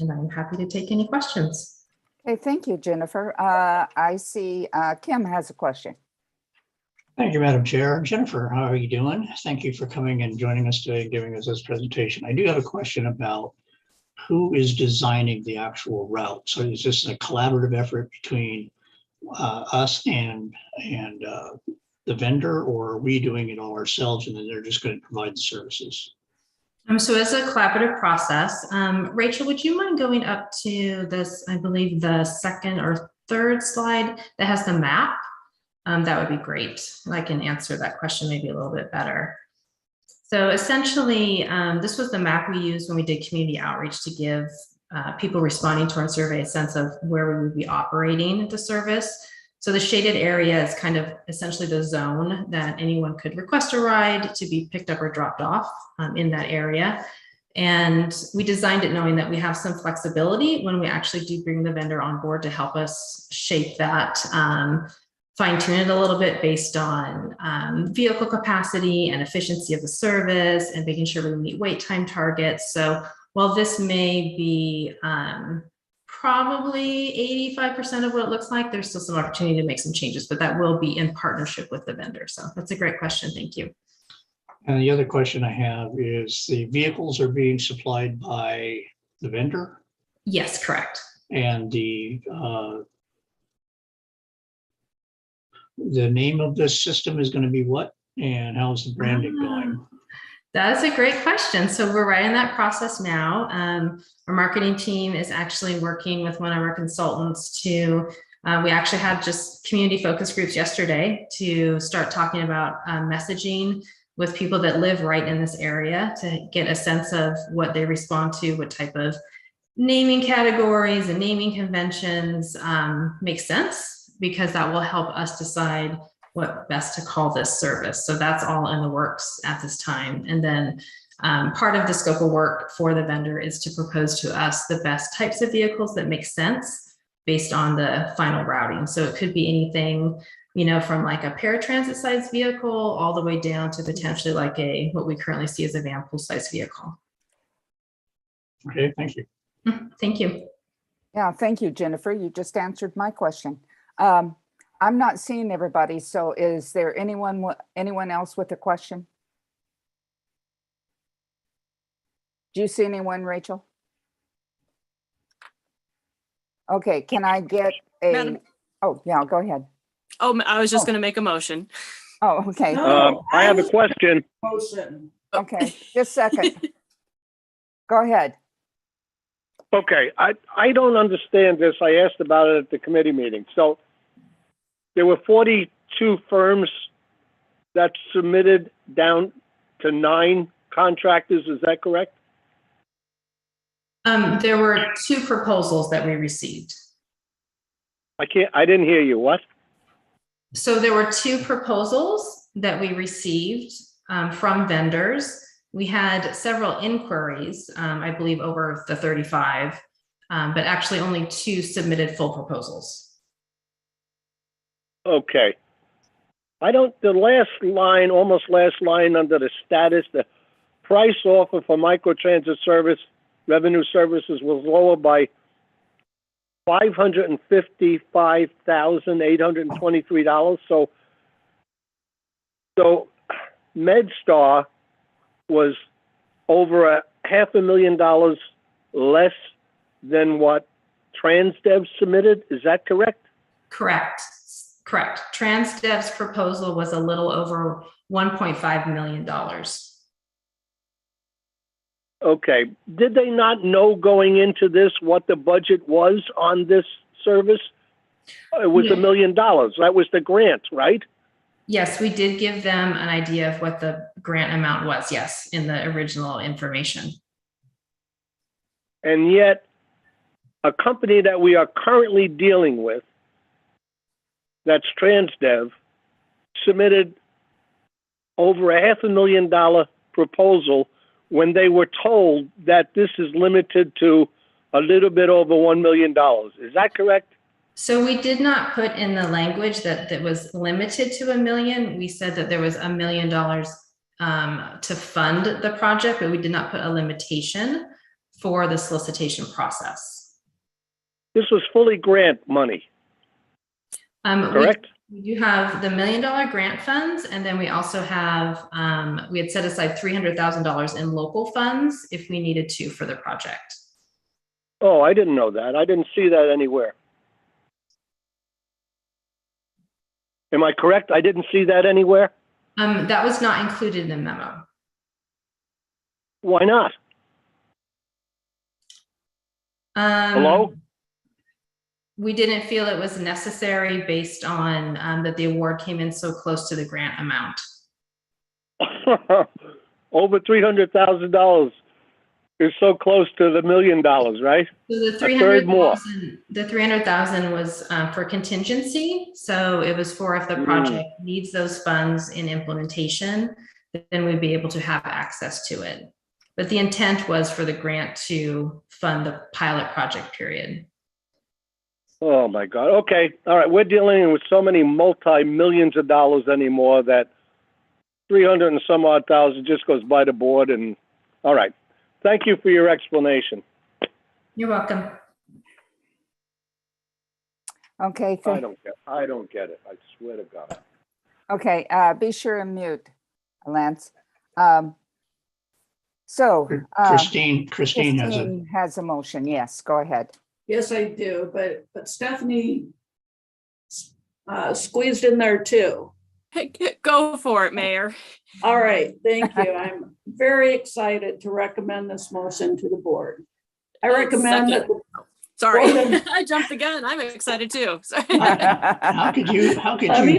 And I'm happy to take any questions. Okay, thank you, Jennifer. I see Kim has a question. Thank you, Madam Chair. Jennifer, how are you doing? Thank you for coming and joining us today and giving us this presentation. I do have a question about who is designing the actual route? So is this a collaborative effort between us and the vendor, or are we doing it all ourselves and then they're just going to provide the services? So as a collaborative process, Rachel, would you mind going up to this, I believe the second or third slide that has the map? That would be great. I can answer that question maybe a little bit better. So essentially, this was the map we used when we did community outreach to give people responding to our survey a sense of where we would be operating the service. So the shaded area is kind of essentially the zone that anyone could request a ride to be picked up or dropped off in that area. And we designed it knowing that we have some flexibility when we actually do bring the vendor on board to help us shape that, fine tune it a little bit based on vehicle capacity and efficiency of the service and making sure we meet wait time targets. So while this may be probably 85% of what it looks like, there's still some opportunity to make some changes, but that will be in partnership with the vendor. So that's a great question. Thank you. And the other question I have is the vehicles are being supplied by the vendor? Yes, correct. And the name of this system is going to be what? And how's the branding going? That's a great question. So we're right in that process now. Our marketing team is actually working with one of our consultants to, we actually had just community focus groups yesterday to start talking about messaging with people that live right in this area to get a sense of what they respond to, what type of naming categories and naming conventions make sense, because that will help us decide what best to call this service. So that's all in the works at this time. And then part of the scope of work for the vendor is to propose to us the best types of vehicles that make sense based on the final routing. So it could be anything, you know, from like a paratransit size vehicle all the way down to potentially like what we currently see as a van pool size vehicle. Okay, thank you. Thank you. Yeah, thank you, Jennifer. You just answered my question. I'm not seeing everybody, so is there anyone else with a question? Do you see anyone, Rachel? Okay, can I get a, Madam- oh, yeah, go ahead. Oh, I was just going to make a motion. Oh, okay. I have a question. Okay, just a second. Go ahead. Okay, I don't understand this. I asked about it at the committee meeting. So there were 42 firms that submitted down to 9 contractors. Is that correct? There were 2 proposals that we received. I didn't hear you. What? So there were 2 proposals that we received from vendors. We had several inquiries, I believe over the 35, but actually only 2 submitted full proposals. Okay. The last line, almost last line under the status, the price offer for microtransit service revenue services was lower by $555,823. So MedStar was over $500,000 less than what TransDev submitted. Is that correct? Correct. TransDev's proposal was a little over $1.5 million. Okay. Did they not know going into this what the budget was on this service? It was $1 million. That was the grant, right? Yes, we did give them an idea of what the grant amount was, yes, in the original information. And yet, a company that we are currently dealing with, that's TransDev, submitted over $500,000 proposal when they were told that this is limited to a little bit over $1 million. Is that correct? So we did not put in the language that was limited to $1 million. We said that there was $1 million to fund the project, but we did not put a limitation for the solicitation process. This was fully grant money. Correct? We do have the $1 million grant funds, and then we also have, we had set aside $300,000 in local funds if we needed to for the project. Oh, I didn't know that. I didn't see that anywhere. Am I correct? I didn't see that anywhere? That was not included in the memo. Why not? Hello? We didn't feel it was necessary based on that the award came in so close to the grant amount. Over $300,000 is so close to the $1 million, right? So the A third more. 300,000 was for contingency. So it was for if the project needs those funds in implementation, then we'd be able to have access to it. But the intent was for the grant to fund the pilot project period. Oh my God. Okay. All right. We're dealing with so many multi-millions of dollars anymore that 300 and some odd thousand just goes by the board. And all right. Thank you for your explanation. You're welcome. Okay. I don't get it. I swear to God. Okay, be sure and mute, Lance. So Christine has a motion. Yes, go ahead. Yes, I do, but Stephanie squeezed in there too. Go for it, Mayor. All right, thank you. I'm very excited to recommend this motion to the board. I recommend that. Sorry, I jumped the gun. I'm excited too. Sorry. How could you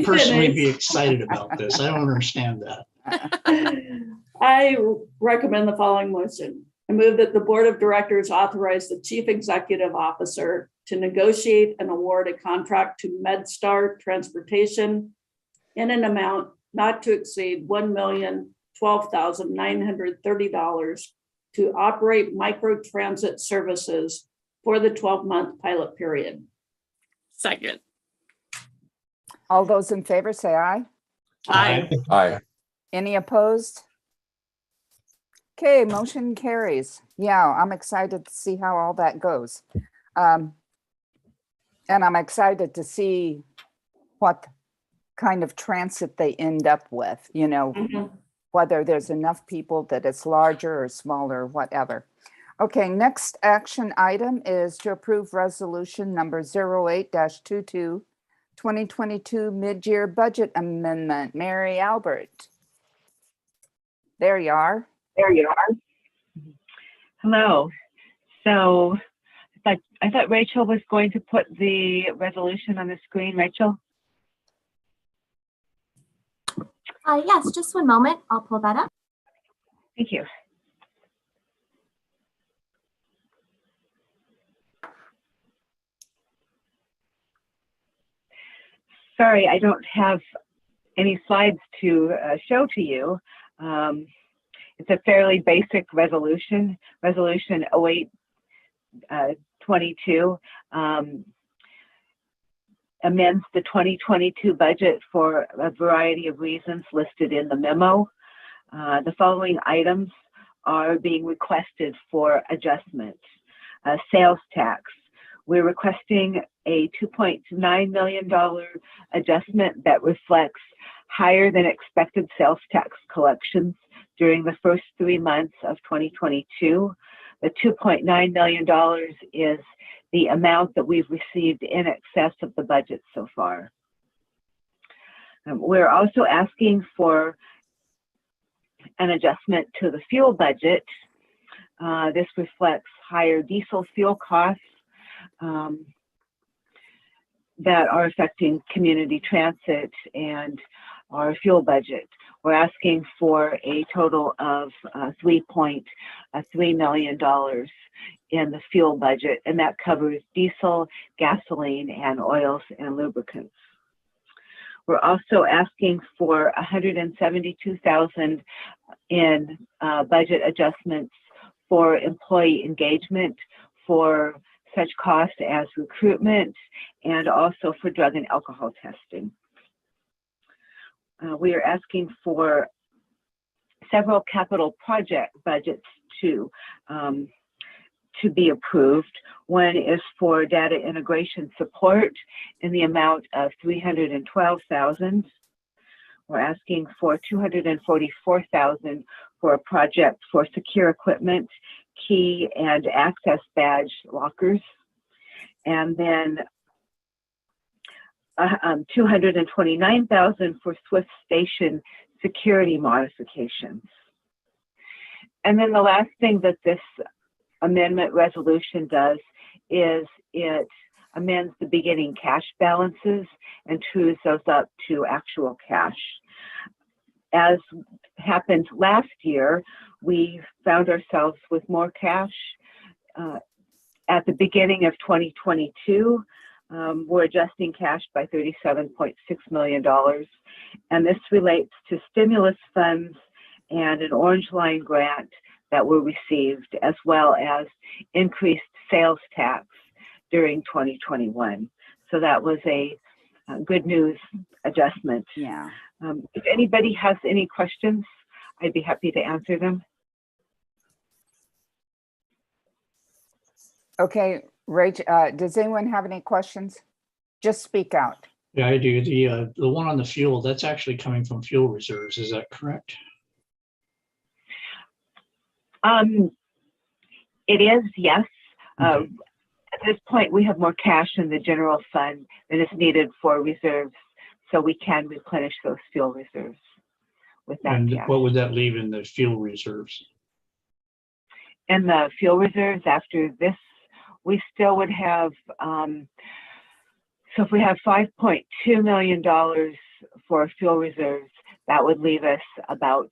personally be excited about this? I don't understand that. I recommend the following motion. I move that the board of directors authorize the chief executive officer to negotiate and award a contract to MedStar Transportation in an amount not to exceed $1,012,930 to operate microtransit services for the 12-month pilot period. Second. All those in favor say aye. Aye. Aye. Any opposed? Okay, motion carries. Yeah, I'm excited to see how all that goes. And I'm excited to see what kind of transit they end up with, you know, whether there's enough people that it's larger or smaller, whatever. Okay, next action item is to approve resolution number 08-22, 2022 mid-year budget amendment. Mary Albert. There you are. There you are. Hello. So I thought Rachel was going to put the resolution on the screen. Rachel? Yes, just one moment. I'll pull that up. Thank you. Sorry, I don't have any slides to show to you. It's a fairly basic resolution, resolution 08-22, amends the 2022 budget for a variety of reasons listed in the memo. The following items are being requested for adjustment. Sales tax. We're requesting a $2.9 million adjustment that reflects higher than expected sales tax collections during the first 3 months of 2022. The $2.9 million is the amount that we've received in excess of the budget so far. We're also asking for an adjustment to the fuel budget. This reflects higher diesel fuel costs that are affecting community transit and our fuel budget. We're asking for a total of $3.3 million in the fuel budget, and that covers diesel, gasoline, and oils and lubricants. We're also asking for $172,000 in budget adjustments for employee engagement for such costs as recruitment and also for drug and alcohol testing. We are asking for several capital project budgets to be approved. One is for data integration support in the amount of $312,000. We're asking for $244,000 for a project for secure equipment, key and access badge lockers, and then $229,000 for Swift Station security modifications. And then the last thing that this amendment resolution does is it amends the beginning cash balances and trues those up to actual cash. As happened last year, we found ourselves with more cash. At the beginning of 2022, we're adjusting cash by $37.6 million. And this relates to stimulus funds and an Orange Line grant that were received, as well as increased sales tax during 2021. So that was a good news adjustment. Yeah. If anybody has any questions, I'd be happy to answer them. Okay, Rach, does anyone have any questions? Just speak out. Yeah, I do. The one on the fuel, that's actually coming from fuel reserves. Is that correct? It is, yes. Okay. At this point, we have more cash in the general fund that is needed for reserves, so we can replenish those fuel reserves with that And cash. what would that leave in the fuel reserves? And the fuel reserves after this, we still would have, so if we have $5.2 million for fuel reserves, that would leave us about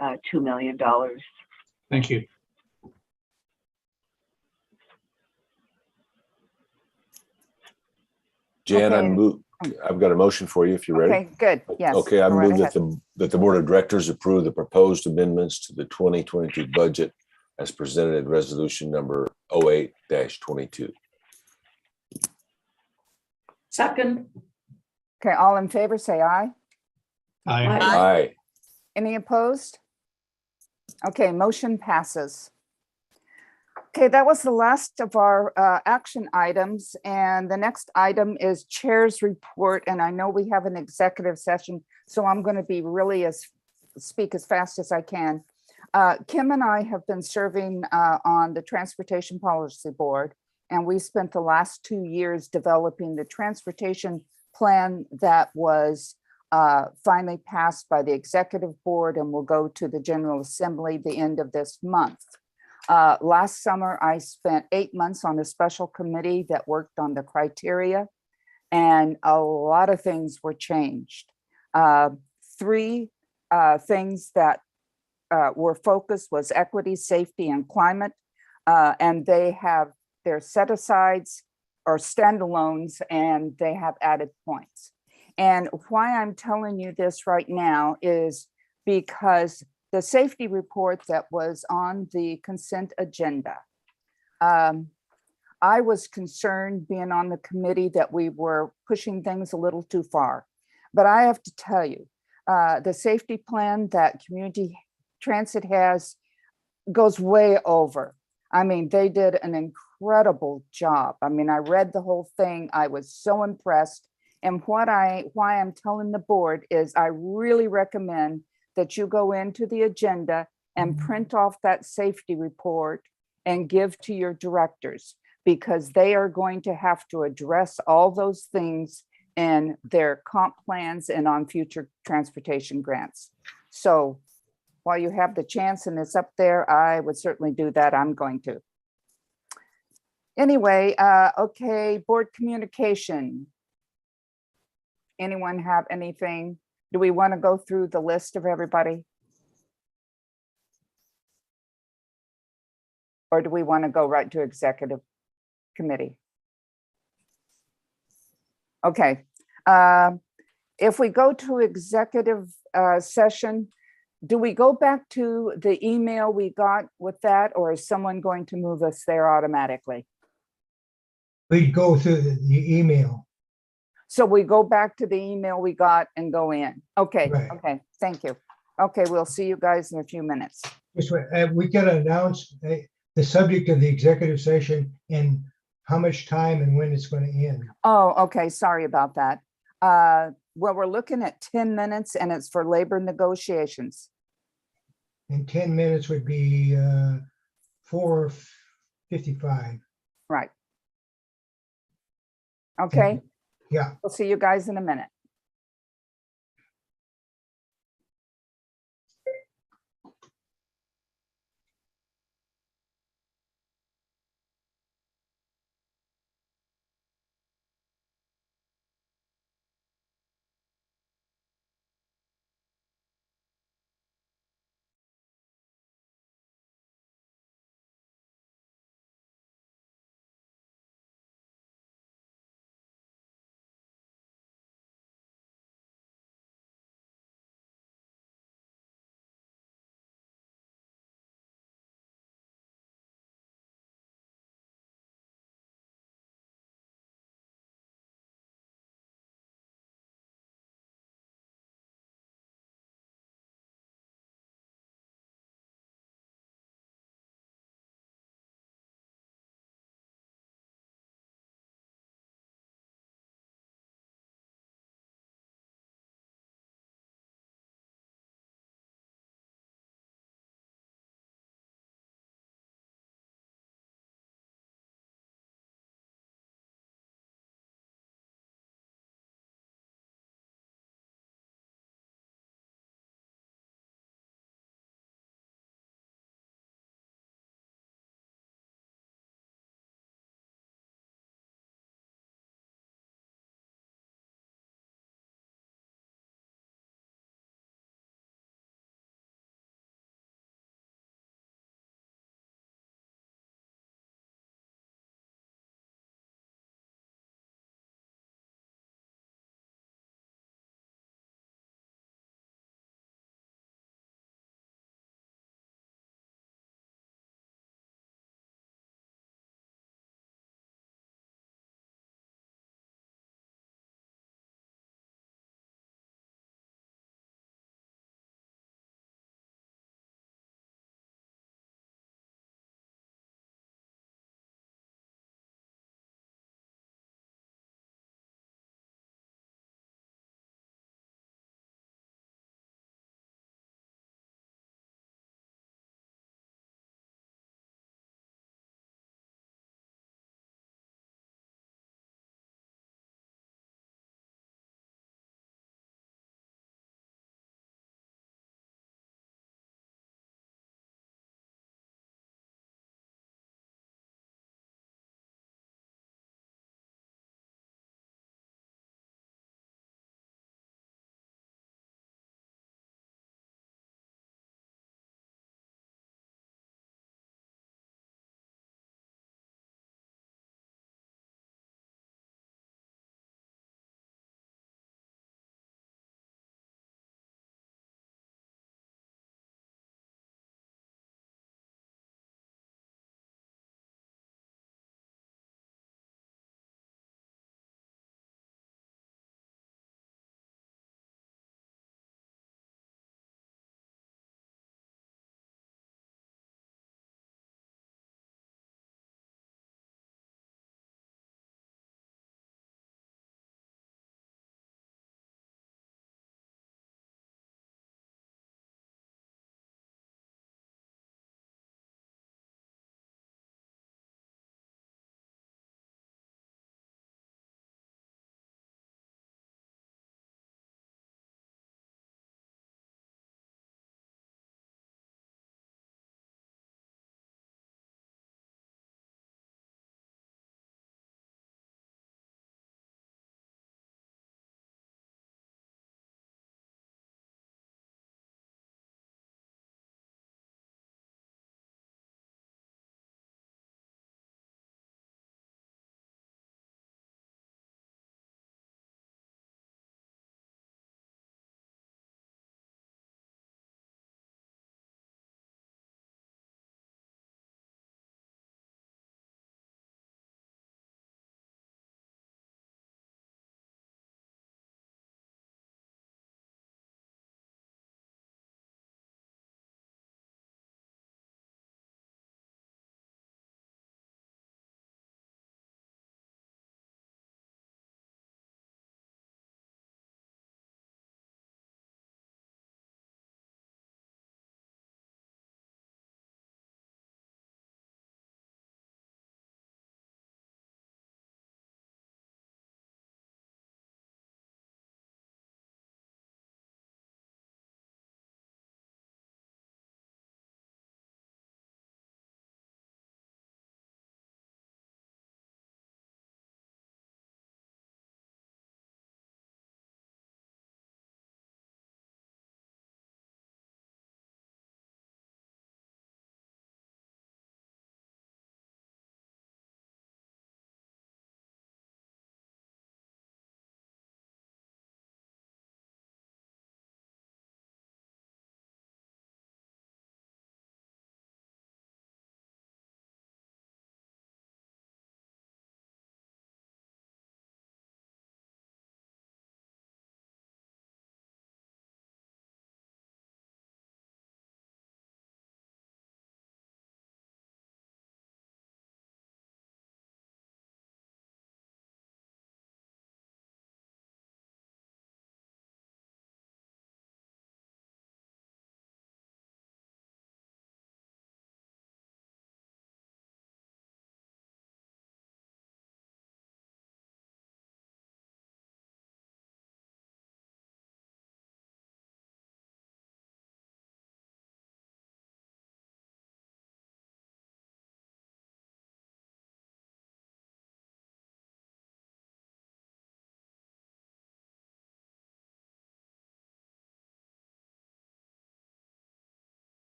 $2 million. Thank you. Jan, Okay. I've got a motion for you if you're ready. Okay, good. Yes. Okay, I go right move ahead. that the Board of Directors approve the proposed amendments to the 2022 budget as presented in resolution number 08-22. Second. Okay, all in favor, say aye. Aye. Aye. Any opposed? Okay, motion passes. Okay, that was the last of our action items, and the next item is Chair's report, and I know we have an executive session, so I'm going to be really speak as fast as I can. Kim and I have been serving on the Transportation Policy Board, and we spent the last 2 years developing the transportation plan that was finally passed by the Executive Board and will go to the General Assembly the end of this month. Last summer, I spent 8 months on a special committee that worked on the criteria, and a lot of things were changed. 3 things that were focused was equity, safety, and climate, and they have their set-asides or standalones, and they have added points. And why I'm telling you this right now is because the safety report that was on the consent agenda, I was concerned being on the committee that we were pushing things a little too far. But I have to tell you, the safety plan that Community Transit has goes way over. I mean, they did an incredible job. I mean, I read the whole thing. I was so impressed. And why I'm telling the board is I really recommend that you go into the agenda and print off that safety report and give to your directors, because they are going to have to address all those things in their comp plans and on future transportation grants. So while you have the chance and it's up there, I would certainly do that. I'm going to. Anyway, okay, board communication. Anyone have anything? Do we want to go through the list of everybody? Or do we want to go right to executive committee? Okay. If we go to executive session, do we go back to the email we got with that, or is someone going to move us there automatically? We'd go through the email. So we go back to the email we got and go in. Okay, Right. okay, thank you. Okay, we'll see you guys in a few minutes. Just wait, we can announce the subject of the executive session and how much time and when it's going to end. Oh, okay, sorry about that. Well, we're looking at 10 minutes and it's for labor negotiations. And 10 minutes would be 4:55. Right. Okay, Yeah. we'll see you guys in a minute.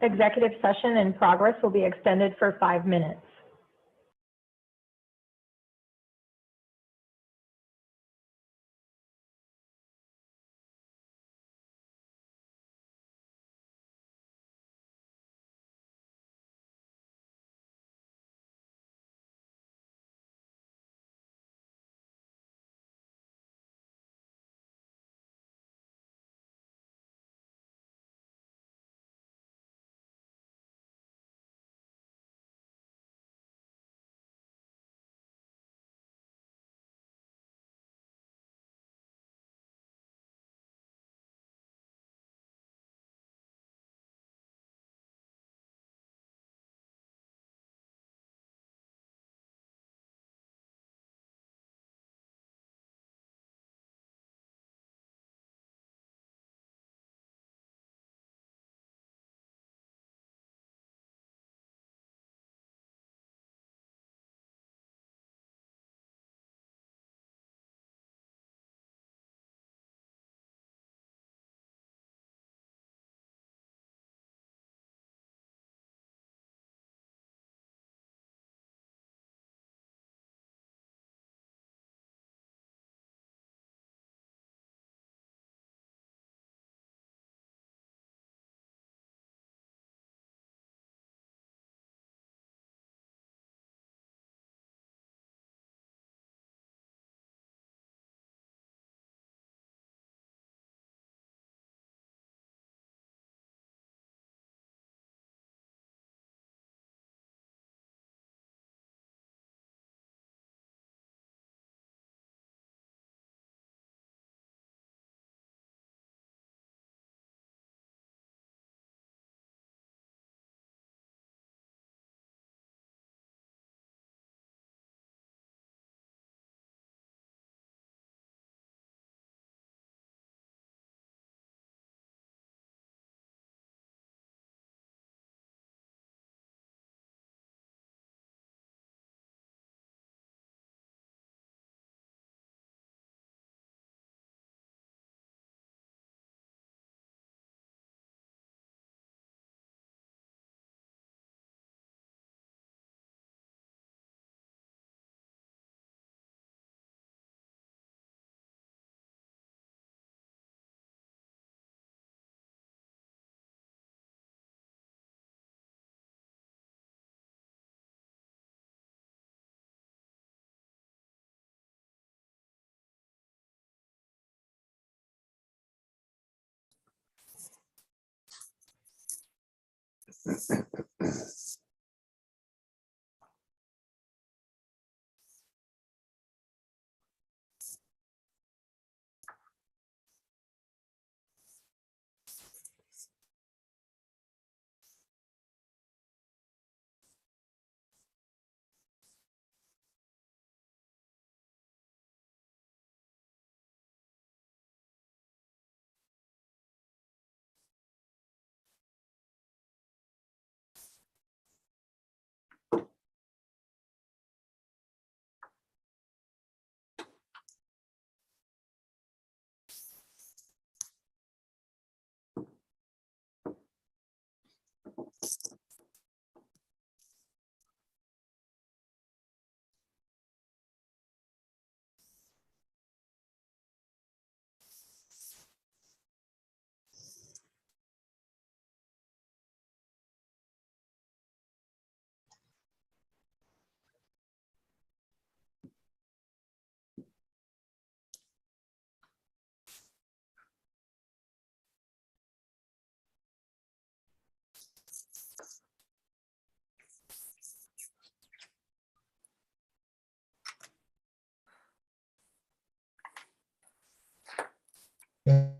executive session in progress will be extended for 5 minutes.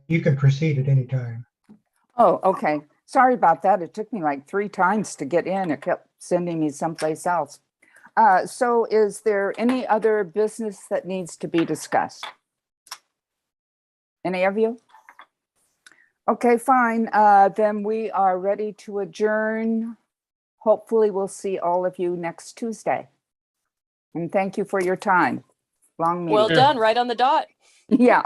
You can proceed at any time. Oh, okay. Sorry about that. It took me like 3 times to get in. It kept sending me someplace else. So is there any other business that needs to be discussed? Any of you? Okay, fine. Then we are ready to adjourn. Hopefully we'll see all of you next Tuesday. And thank you for your time. Long meeting. Well done, right on the dot. Yeah.